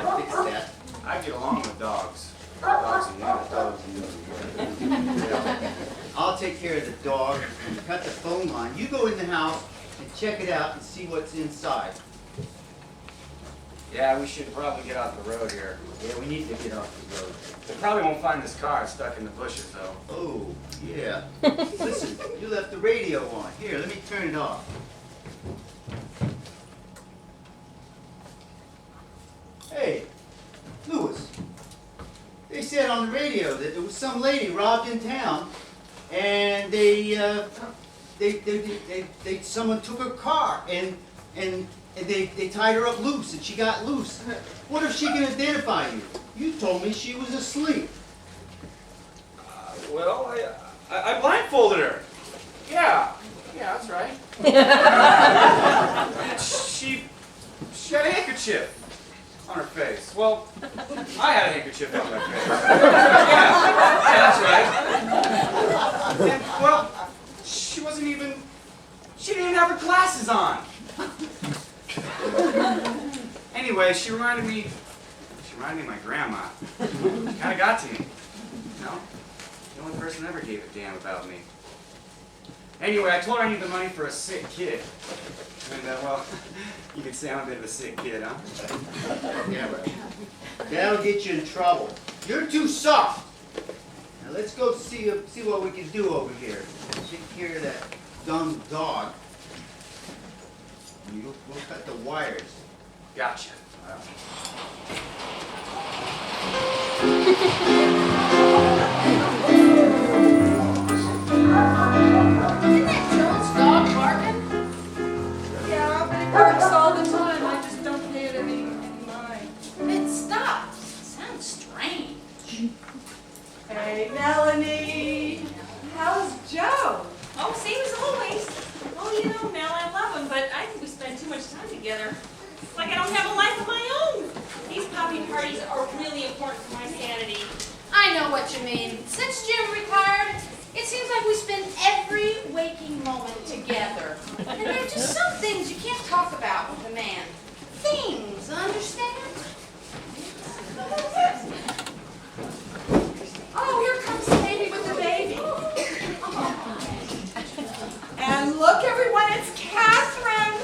gotta fix that. I get along with dogs. Dogs and dogs and I'll take care of the dog. Cut the phone line. You go in the house and check it out and see what's inside. Yeah, we should probably get off the road here. Yeah, we need to get off the road. We probably won't find this car stuck in the bushes, though. Oh, yeah. Listen, you left the radio on. Here, let me turn it off. Hey, Louis. They said on the radio that there was some lady robbed in town, and someone took her car, and they tied her up loose, and she got loose. What if she can identify you? You told me she was asleep. Well, I blindfolded her. Yeah, that's right. She had a handkerchief on her face. Well, I had a handkerchief on my face. Yeah, that's right. And, well, she didn't even have her glasses on. Anyway, she reminded me of my grandma. Kind of got to me. You know? The only person that ever gave a damn about me. Anyway, I told her I needed the money for a sick kid. And, well, you could say I'm a bit of a sick kid, huh? Yeah, but that'll get you in trouble. You're too soft. Now let's go see what we can do over here. Take care of that dumb dog. We'll cut the wires. Gotcha. Isn't that Jones' dog barking? Yeah, but it barks all the time. I just don't pay it any mind. It stops. Sounds strange. Hey, Melanie. How's Joe? Oh, same as always. Oh, you know, Mel, I love him, but I think we spend too much time together. It's like I don't have a life of my own. These poppy parties are really important for my sanity. I know what you mean. Since Jim retired, it seems like we spend every waking moment together. And there are just some things you can't talk about with a man. Things, understand? Oh, here comes the baby with the baby. And look, everyone, it's Catherine.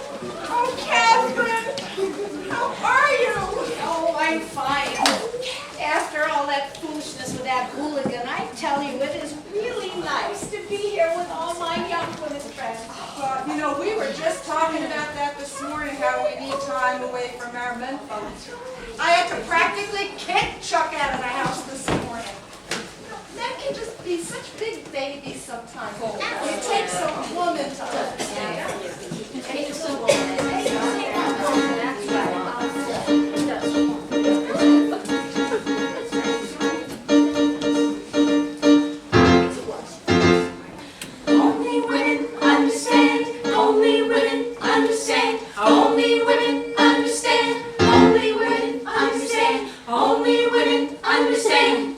Oh, Catherine. How are you? Oh, I'm fine. After all that foolishness with that hooligan, I tell you, it is really nice to be here with all my young women friends. Well, you know, we were just talking about that this morning, how we need time away from our men folks. I had to practically kick Chuck out of the house this morning. Men can just be such big babies sometimes. It takes a woman to understand. It takes a woman. That's right. It does. Only women understand. Only women understand. Only women understand. Only women understand. Only women understand.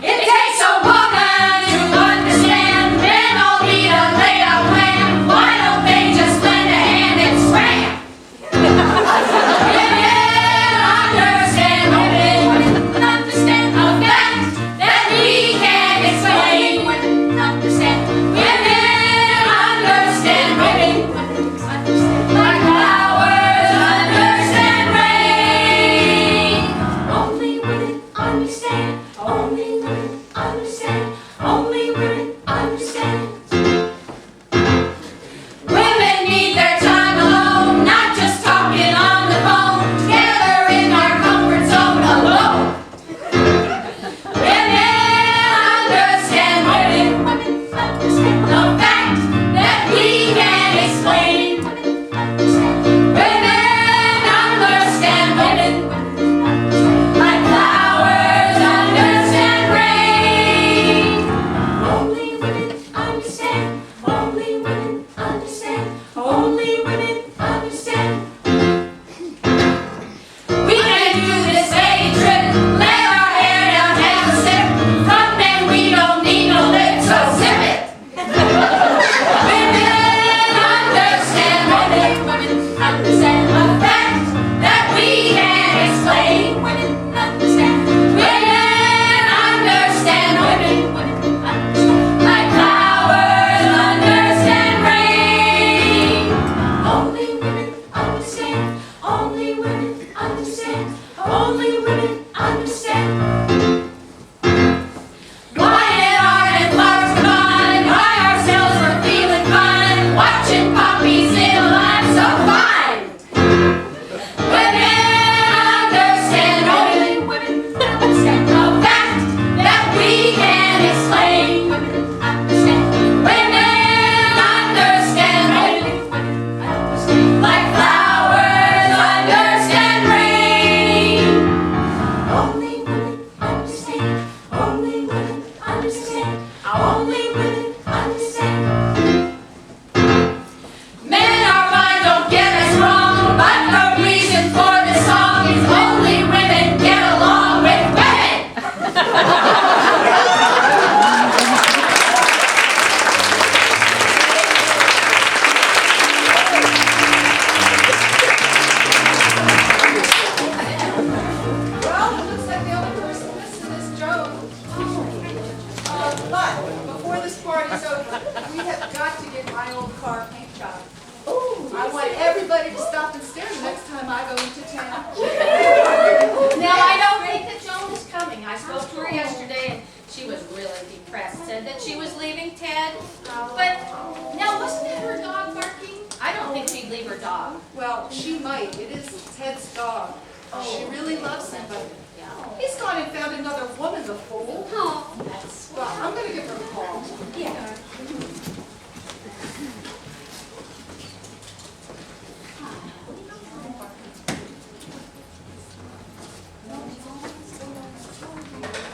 It takes a woman to understand. Men all need a lady. Well, she might. It is Ted's dog. She really loves him, but he's gone and found another woman, the fool. Oh, that's Well, I'm gonna give her a call. yeah.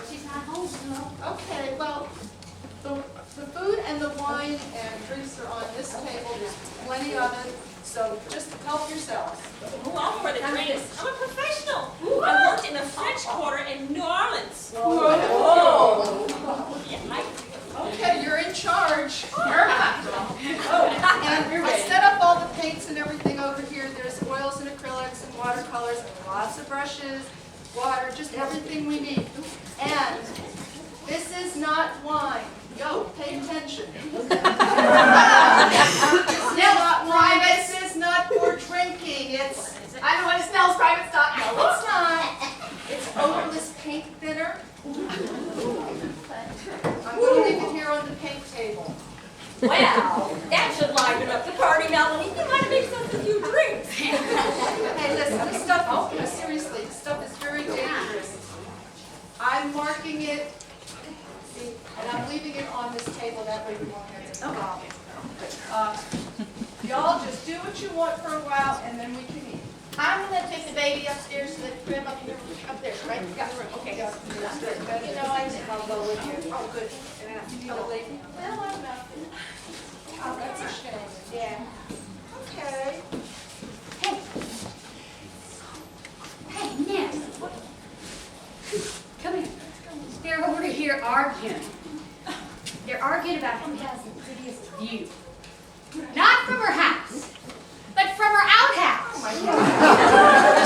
She's not home, no. Okay, well, the food and the wine and drinks are on this table. There's plenty of it, so just help yourselves. Oh, I'm for the drinks. I'm a professional. I worked in the French Quarter in New Orleans. Whoa. Yeah, Okay, you're in charge. And I set up all the paints and everything over here. There's oils and acrylics and watercolors and lots of brushes, water, just everything we need. And this is not wine. Yo, pay attention. This is not wine. This is not for drinking. It's, I know what it smells, private stock. no, it's not. It's odorless paint thinner. I'm going to leave it here on the paint table. Well, that should liven up the party, Melanie. You might make us a few drinks. Hey, listen, this stuff, seriously, this stuff is very dangerous. I'm marking it, and I'm leaving it on this table, that way we won't have any problem. Y'all just do what you want for a while, and then we can eat. I'm gonna take the baby upstairs to the crib up here, up there, right? Yeah, okay. You know, I think I'll go with you. Oh, good. Oh, lady. Well, I'm not. Oh, that's a shame. Yeah. Okay. Hey, Ned. Come here. They're over here arguing. They're arguing about who has the prettiest view. Not from her house, but from her outhouse. Oh, my God.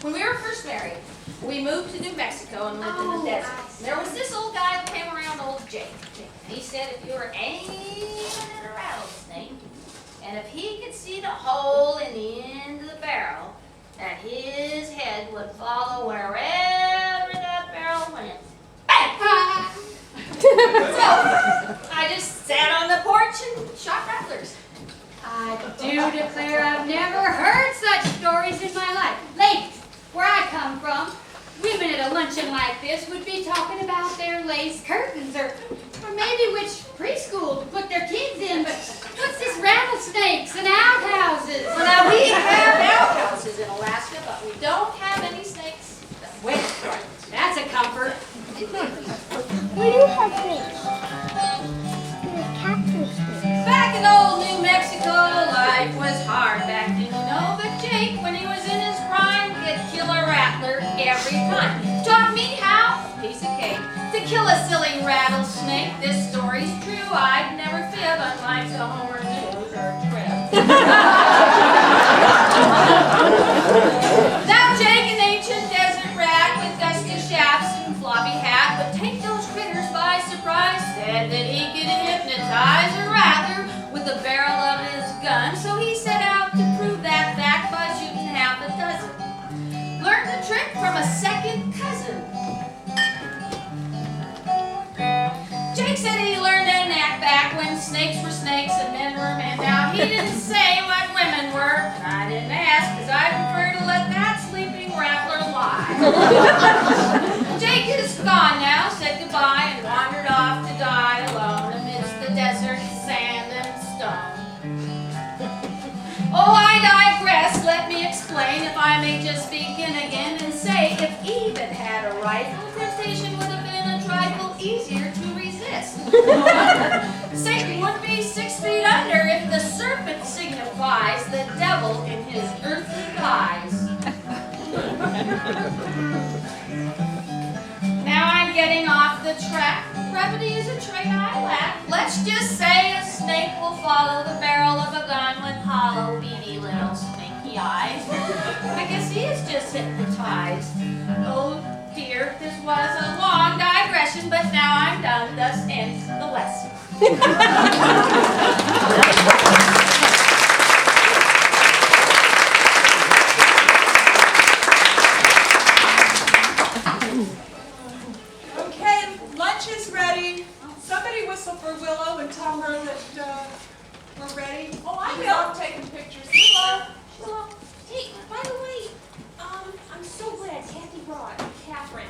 When we were first married, we moved to New Mexico and lived in the desert. And there was this old guy who came around, old Jake. And he said if you were aiming at a rattlesnake, and if he could see the hole in the end of the barrel, that his head would follow wherever that barrel went. Bang! So, I just sat on the porch and shot rattlers. I do declare I've never heard such stories in my life. Ladies, where I come from, women at a luncheon like this would be talking about their lace curtains or maybe which preschool to put their kids in, but what's this rattlesnakes and outhouses? Well, now we have outhouses in Alaska, but we don't have any snakes. Wait, that's a comfort. We do have snakes. There's cactus snakes. Back in old New Mexico, life was hard back then, you know, but Jake, when he was in his prime, could kill a rattler every time. Taught me how, piece of cake, to kill a silly rattlesnake. This story's true, I'd never fib, unlike the Homer News or Trip. Now Jake, an ancient desert rat with dusty shafts and floppy hat, would take those critters by surprise, said that he could hypnotize a rattler with the barrel of his gun, so he set out to prove that fact by shooting half a dozen. Learned the trick from a second cousin. Jake said he learned that knack back when snakes were snakes and men were men. Now he didn't say what women were, and I didn't ask, because I prefer to let that sleeping rattler lie. Jake is gone now, said goodbye, and wandered off to die alone amidst the desert sand and stone. Oh, I digress. Let me explain, if I may just begin again and say, if Eve had had a rifle, temptation would have been a trifle easier to resist. Satan would be 6 feet under if the serpent signifies the devil in his earthly guise. Now I'm getting off the track. Brevity is a trait I lack. Let's just say a snake will follow the barrel of a gun with hollow, beady little snaky eyes. I guess he is just hypnotized. Oh dear, this was a long digression, but now I'm done. Thus ends the lesson. Okay, lunch is ready. Somebody whistle for Willow and tell her that we're ready. Oh, I She's will. off taking pictures. Well, hey, by the way, I'm so glad Kathy brought Catherine.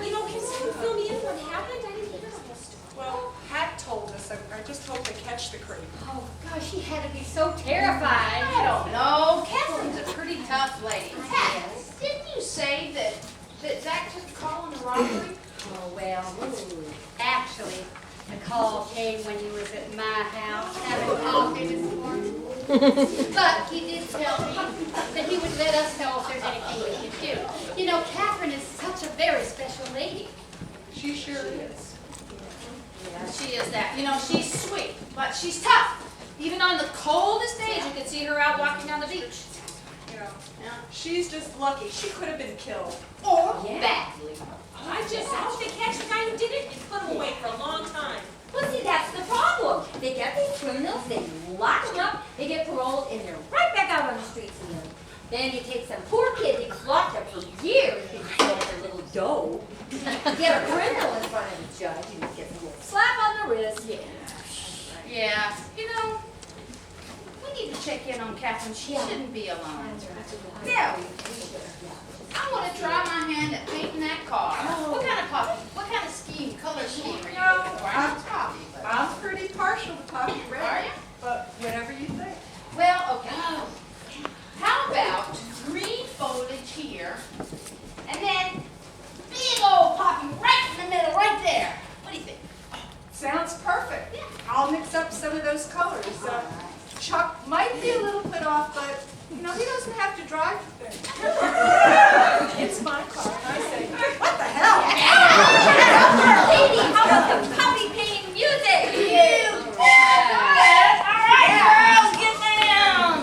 You know, can someone fill me in what happened? I didn't hear the whole story. Well, Hat told us. I just hope they catch the creep. Oh, gosh, she had to be so terrified. I don't know. Catherine's a pretty tough lady. Didn't you say that Zach took a call on the robbery? Oh, well, actually, the call came when he was at my house having coffee this morning. But he did tell me that he would let us know if there's anything we could do. You know, Catherine is such a very special lady. She sure is. Yeah, she is that. You know, she's sweet, but she's tough. Even on the coldest days, you could see her out walking on the beach. Yeah. She's just lucky. She could have been killed. Or badly. I just hope they catch the guy who did it and put him away for a long time. Well, see, that's the problem. They get these criminals, they lock them up, they get paroled, and they're right back out on the streets again. Then you take some poor kid that's locked up for years because he stole their little dough. Get a criminal in front of the judge and he gets a little slap on the wrist. Yeah. You know, we need to check in on Catherine. She shouldn't be alone. Yeah. I want to try my hand at painting that car. What kind of poppy? What kind of scheme, color scheme are you looking for? I know it's poppy, but... I'm pretty partial to Poppy Red. Are you? But whatever you think. Well, okay. How about green foliage here, and then big old poppy right in the middle, right there. What do you think? Sounds perfect. Yeah. I'll mix up some of those colors. Chuck might be a little put off, but you know, he doesn't have to drive the thing. It's my car, and I say, what the hell? Lady, how about the puppy painting music? All right, girls, get down.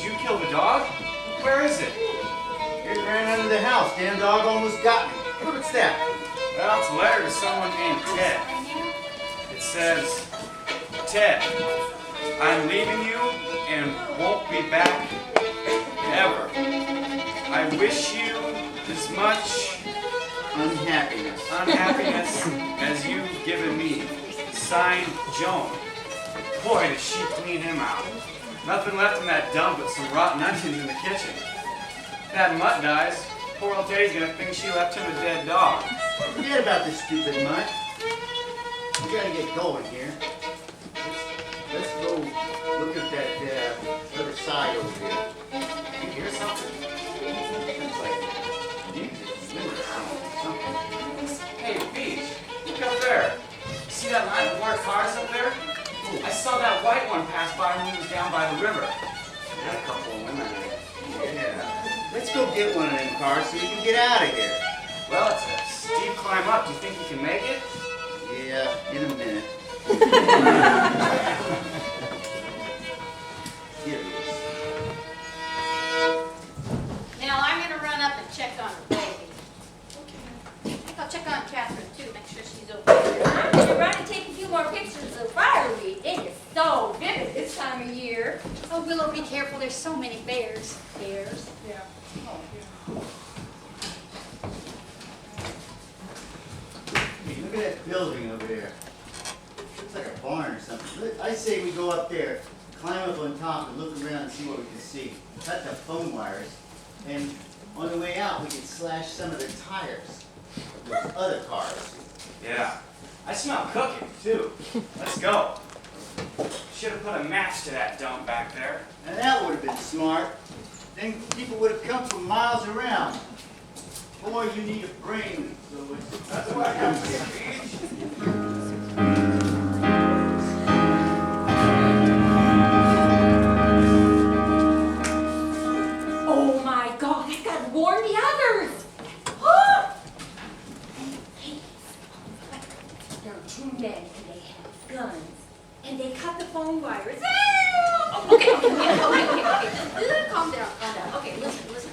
did you kill the dog? Where is it? It ran under the house. Damn dog almost got me. What's that? Well, it's a letter to someone named Ted. It says, Ted, I'm leaving you and won't be back ever. I wish you as much Unhappiness. as you've given me. Signed, Joan. Boy, did she clean him out. Nothing left in that dump but some rotten onions in the kitchen. If that mutt dies, poor old Teddy's gonna think she left him a dead dog. Forget about this stupid mutt. We gotta get going here. Let's go look at that other side over here. You hear something? It's like music, wind sound, something. Hey, Beach, look up there. See that line of black cars up there? I saw that white one pass by when he was down by the river. Got a couple of women there. Yeah. Let's go get one of them cars so we can get out of here. Well, it's a steep climb up. Do you think you can make it? Yeah, in a minute. Here it is. Now, I'm gonna run up and check on her baby. I think I'll check on Catherine too, make sure she's okay. I'm gonna run and take a few more pictures of fireweed. It is so vivid this time of year. Oh, Willow, be careful. There's so many bears. Bears. Yeah. Look at that building over there. Looks like a barn or something. Look, I say we go up there, climb up on top and look around and see what we can see. Cut the phone wires. And on the way out, we can slash some of the tires of those other cars. Yeah. I smell cooking, too. Let's go. Should have put a match to that dump back there. And that would have been smart. Then people would have come from miles around. Boy, you need a brain, Louis. That's what I'm saying. Oh my God, I've got to warn the others. Oh! Hey, there are two men and they have guns. And they cut the phone wires. Okay. Calm down. Okay, listen.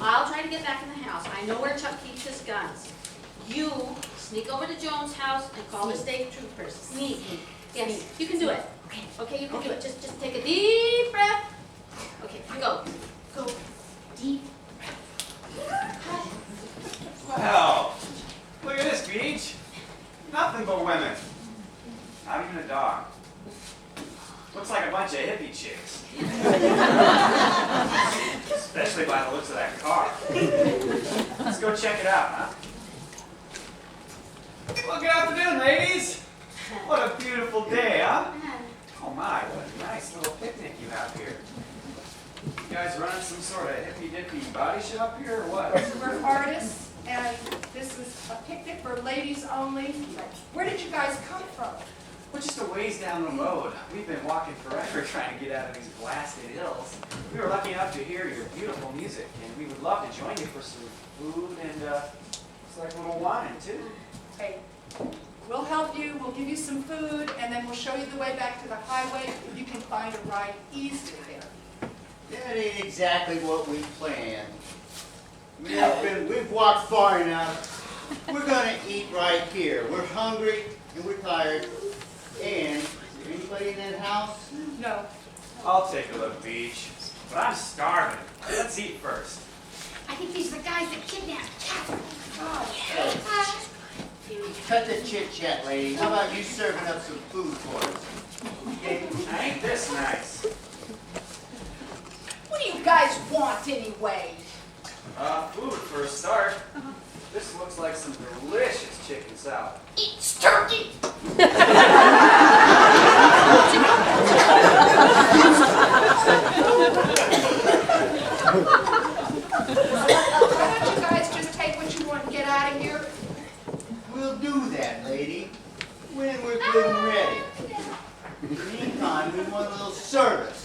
I'll try to get back in the house. I know where Chuck keeps his guns. You sneak over to Joan's house and call the state troopers. Sneak. Yes, you can do it. Okay, you can do it. Just take a deep breath. Okay, go. Go. Deep. Wow. Look at this, Beach. Nothing but women. Not even a dog. Looks like a bunch of hippie chicks. Especially by the looks of that car. Let's go check it out, huh? Well, good afternoon, ladies. What a beautiful day, huh? Oh my, what a nice little picnic you have here. You guys running some sort of hippy-dippy body shop here, or what? We're artists, and this is a picnic for ladies only. Where did you guys come from? We're just a ways down the road. We've been walking forever trying to get out of these blasted hills. We were lucky enough to hear your beautiful music, and we would love to join you for some food and it's like a little wine, too. Hey, we'll help you, we'll give you some food, and then we'll show you the way back to the highway. You can find a ride easily there. That ain't exactly what we planned. We've walked far enough. We're gonna eat right here. We're hungry and we're tired. And is there anybody in that house? No. I'll take a look, Beach. But I'm starving. Let's eat first. I think these are the guys that kidnapped Catherine. Cut the chit-chat, lady. How about you serving up some food for us? Ain't this nice? What do you guys want anyway? Food for a start. This looks like some delicious chicken salad. It's turkey! Why don't you guys just take what you want and get out of here? We'll do that, lady. When we're good and ready. In the meantime, we want a little service.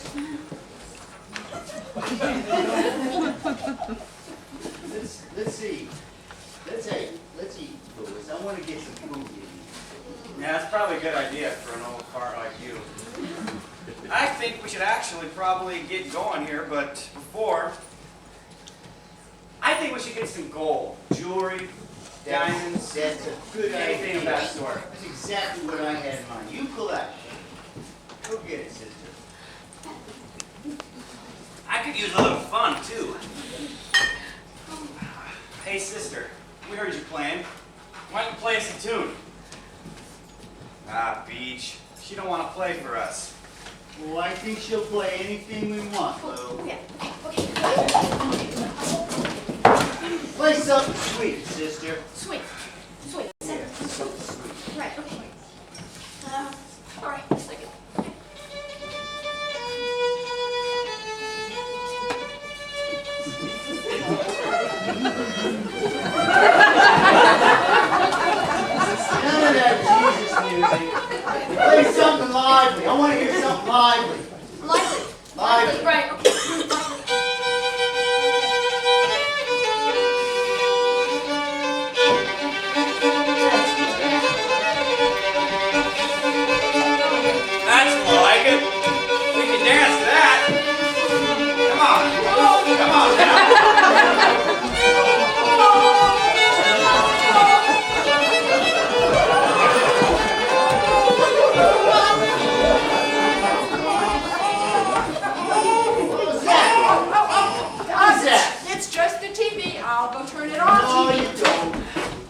Let's see. Let's eat, Louis. I want to get some food in. Yeah, that's probably a good idea for an old fart like you. I think think we should actually probably get going here, but before, I think we should get some gold, jewelry, diamonds, That's a good anything idea. of that sort. That's exactly what I had in mind. You collect. Go get it, sister. I could use a little fun, too. Hey, sister, we heard you playing. Why don't you play us a tune? Ah, Beach. She don't want to play for us. Well, I think she'll play anything we want, Lou. Okay. Play something sweet, sister. Sweet. Sweet. Yeah, something sweet. Right, okay. All right, a second. None of that Jesus music. Play something lively. I want to hear something lively. Lively. Lively. Right, okay. That's more like it. We can dance to that. Come on. Come on now. What was that? It's just the TV. I'll go turn it off. No, you don't.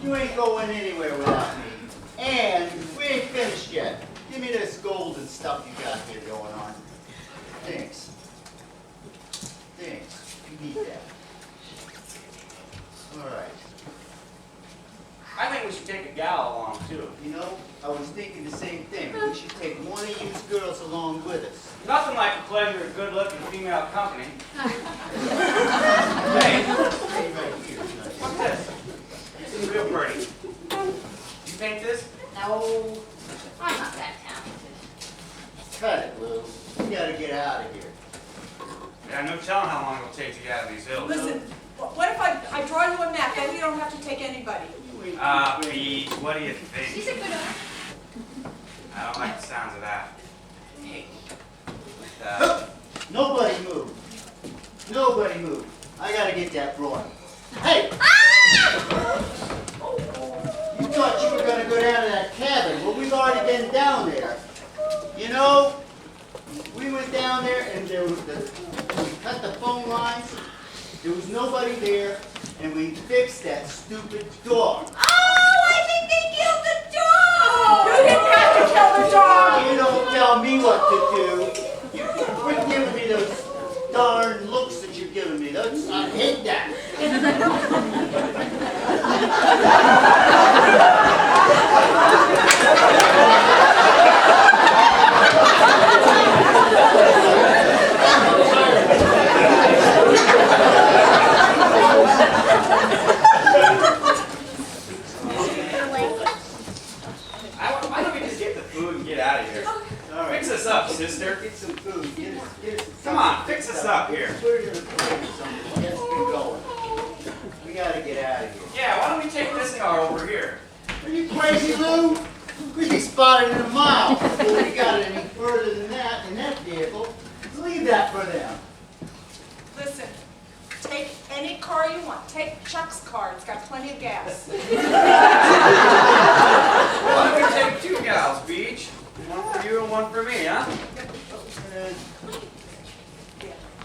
You ain't going anywhere without me. And we ain't finished yet. Give me this golden stuff you got here going on. Thanks. Thanks. You need that. All right. I think we should take a gal along, too. You know, I was thinking the same thing. We should take one of you girls along with us. Nothing like the pleasure of good-looking female company. Hey, Stay right here. what's this? This is real pretty. You paint this? No, I'm not that talented. Cut it, Lou. We gotta get out of here. Yeah, no telling how long it'll take to get out of these hills. Listen, what if I draw you a map? Then you don't have to take anybody. Pete, what do you She's think? a good one. I don't like the sounds of that. Hey. Nobody move. Nobody move. I gotta get that broad. Hey! You thought you were gonna go down to that cabin. Well, we've already been down there. You know, we went down there and there was we cut the phone lines. There was nobody there, and we fixed that stupid dog. Oh, I think they killed the dog! You didn't have to kill the dog. You don't tell me what to do. You quit giving me those darn looks that you're giving me. Those, I hate that. Why don't we just get the food and get out of here? All right. Fix us up, sister. Get some food. Get us Come on, fix us up here. Put it in the plate or something. Let's get going. We gotta get out of here. Yeah, why don't we take this car over here? Are you crazy, Lou? We can spot it in a mile. We got it any further than that in that vehicle. Leave that for them. Listen, take any car you want. Take Chuck's car. It's got plenty of gas. Why don't we take two gals, Beach? One for you and one for me, huh?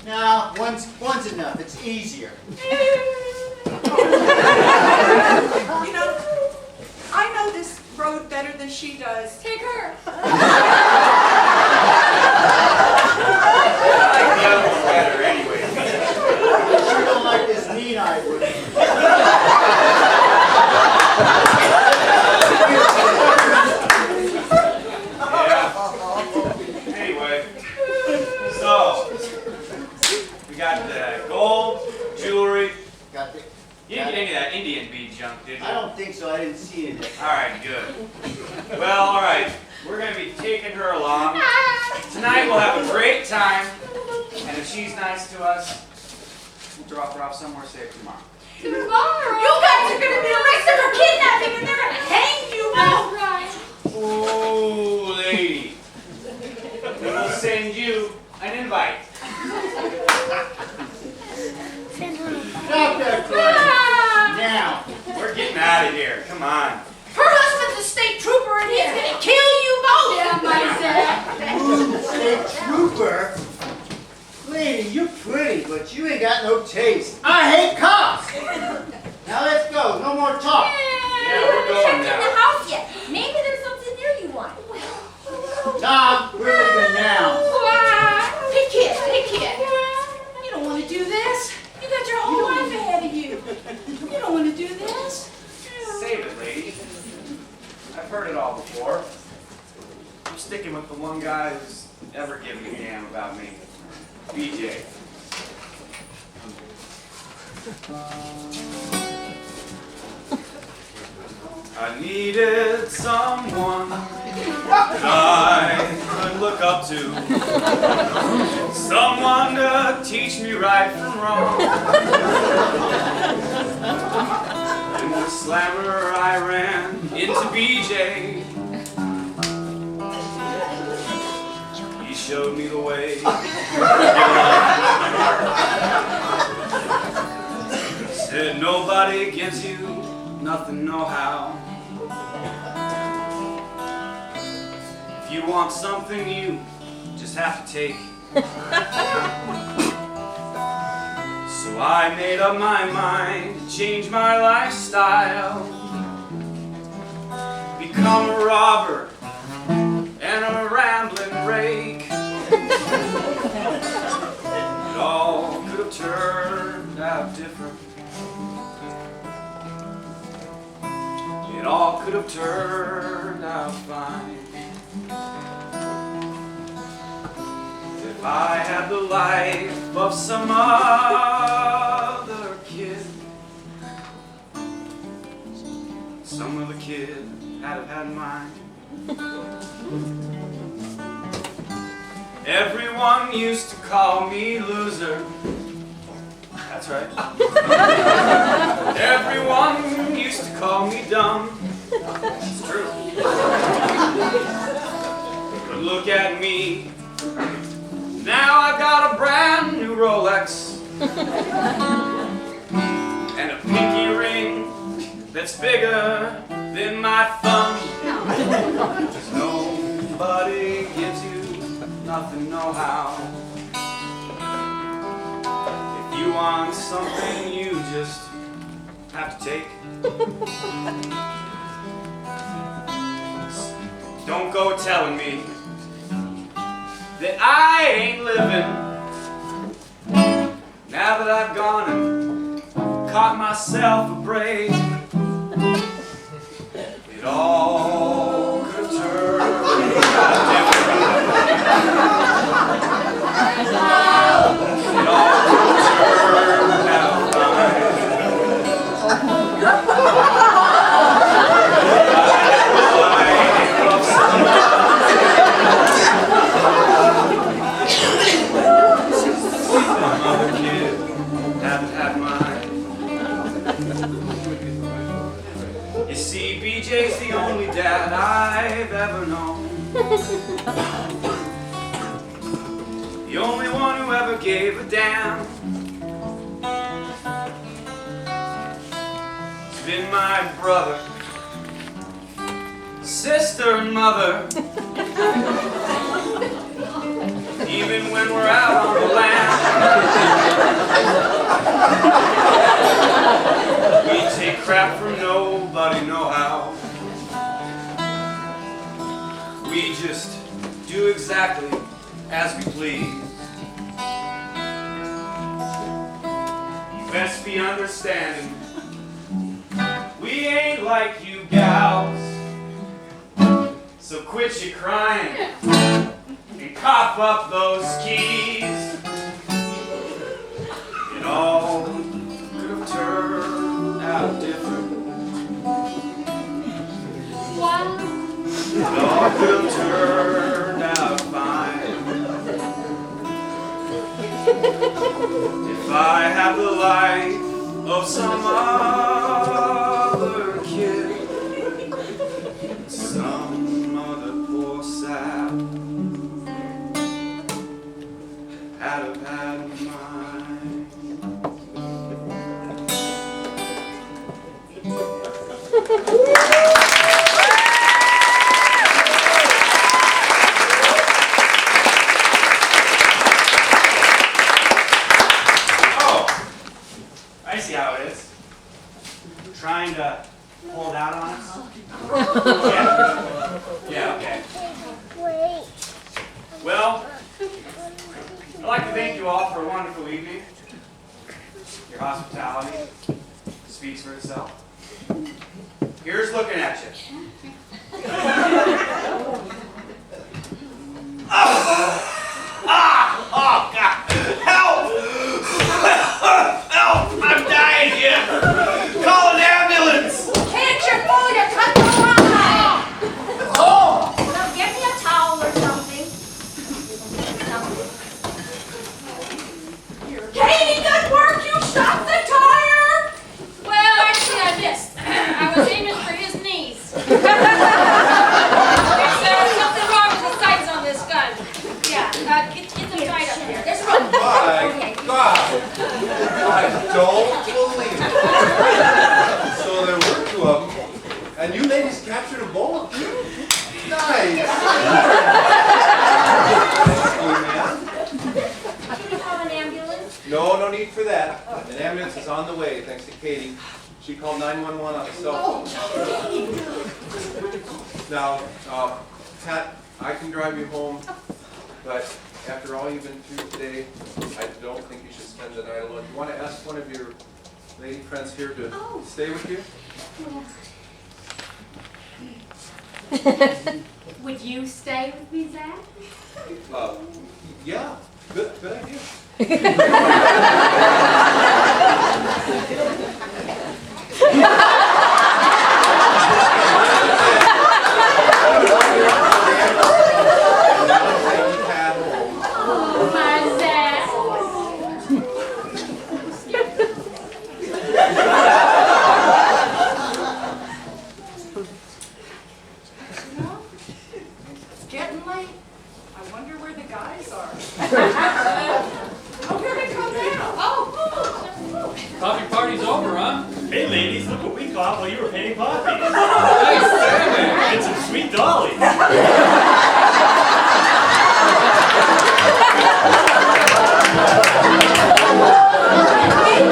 No, one's enough. It's easier. You know, I know this road better than she does. Take her. I like the other one better anyway. I sure don't like this mean-eyed one. Yeah. Anyway, so we got the gold, jewelry. Got the, You didn't get any of that Indian bead junk, did you? I don't think so. I didn't see it. All right, good. Well, all right. We're going to be taking her along. Tonight we'll have a great time. And if she's nice to us, we'll drop her off somewhere safe tomorrow. Tomorrow. You guys are gonna be arrested for kidnapping and they're gonna hang you. That's right. Ooh, lady. We will send you an invite. Stop that crying. Now. We're getting out of here. Come on. Her husband's a state trooper and he's gonna kill you both. State trooper? Lady, you're pretty, but you ain't got no taste. I hate cops. Now let's go. No more talk. Yeah, we're going Checked in now. the house yet. Maybe there's something there you want. Tom, we're leaving now. Hey kid, you don't want to do this. You got your whole life ahead of you. You don't want to do this. Save it, lady. I've heard it all before. I'm sticking with the one guy who's ever given a damn about me. BJ. I needed someone that I could look up to. Someone to teach me right from wrong. In the slammer I ran into BJ. He showed me the way. Said nobody gives you nothing, no how. If you want something, you just have to take. So I made up my mind to change my lifestyle, become a robber and a rambling rake. It all could have turned out different. It all could have turned out fine if I had the life of some other kid. Some other kid had had mine. Everyone used to call me loser. That's right. Everyone used to call me dumb. It's true. But look at me. Now I've got a brand new Rolex and a pinky ring that's bigger than my thumb. 'Cause nobody gives you nothing, no how. If you want something, you just have to take. Don't go telling me that I ain't living. Now that I've gone and caught myself a break, it all could have turned out different. It all could have turned out fine. Another kid haven't had mine. You see, BJ's the only dad I've ever known. The only one who ever gave a damn. He's been my brother, sister and mother. Even when we're out on the land, we take crap from nobody, no how. We just do exactly as we please. You best be understanding, we ain't like you gals. So quit your crying and cough up those keys. It all could have turned out different. Wow. It all could have turned out fine if I had the life of some other kid, some other poor sap. trying to hold out on us? Yeah, okay. Wait. Well, I'd like to thank you all for a wonderful evening. Your hospitality speaks for itself. Here's looking at you. Oh, God. Help! Help! I'm dying here! Call an ambulance! Can't you pull your cut the line? Oh! Now get me a towel or something. Katie, good work! You stopped the tire! Well, actually, I missed. I was aiming for his knees. There's something wrong with the sights on this gun. Yeah, get them tied up here. There's room. My God! I don't believe it. So there were two of them, and you ladies captured them both? Nice! Can you call an ambulance? No, no need for that. An ambulance is on the way, thanks to Katie. She called 911 on a cell phone. Now, Pat, I can drive you home, but after all you've been through today, I don't think you should spend the night alone. You want to ask one of your lady friends here to stay with you? Would you stay with me, Zach? Yeah, good idea. Oh, my Zach. It's getting late. I wonder where the guys are. Oh, here they come now. Coffee party's over, huh? Hey ladies, look what we caught while you were painting poppies. Nice salmon. And some sweet dollies. We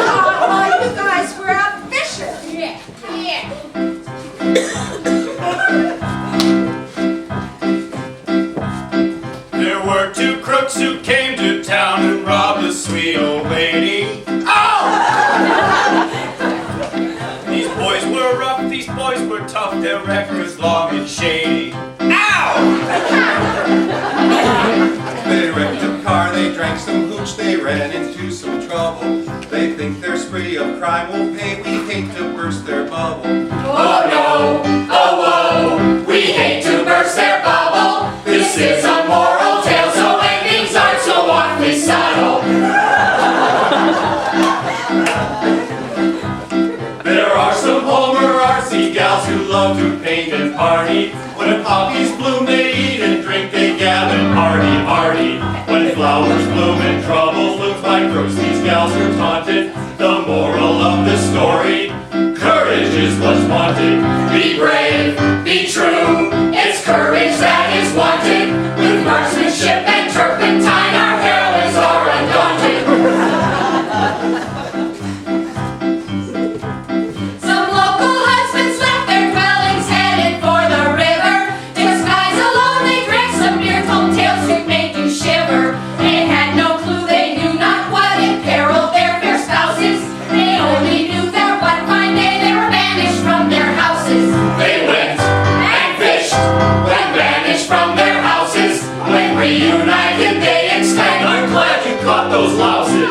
thought while you guys were out fishing. Yeah. There were two crooks who came to town and robbed a sweet old lady. Oh! These boys were rough, these boys were tough, their records long and shady. Ow! They wrecked a car, they drank some hooch, they ran into some trouble. They think their spree of crime will pay, we hate to burst their bubble. Oh no, oh whoa, we hate to burst their bubble. This is a moral tale, so endings aren't so awfully subtle. There are some Homer artsy gals who love to paint and party. When poppies bloom, they eat and drink, they gather party, party. When flowers bloom and trouble looms like crooks, these gals are taunted. The moral of the story, courage is what's wanted. Be brave, be true, it's courage that is wanted. With marksmanship and turpentine, our heroines are undaunted. Some local husbands left their dwellings headed for the river. Disguised alone, they drank some beer, told tales to make you shiver. They had no clue, they knew not what imperiled their fair spouses. They only knew that one fine day they were banished from their houses. They went and fished, when banished from their houses. When reunited, they exclaimed, I'm glad you caught those louses.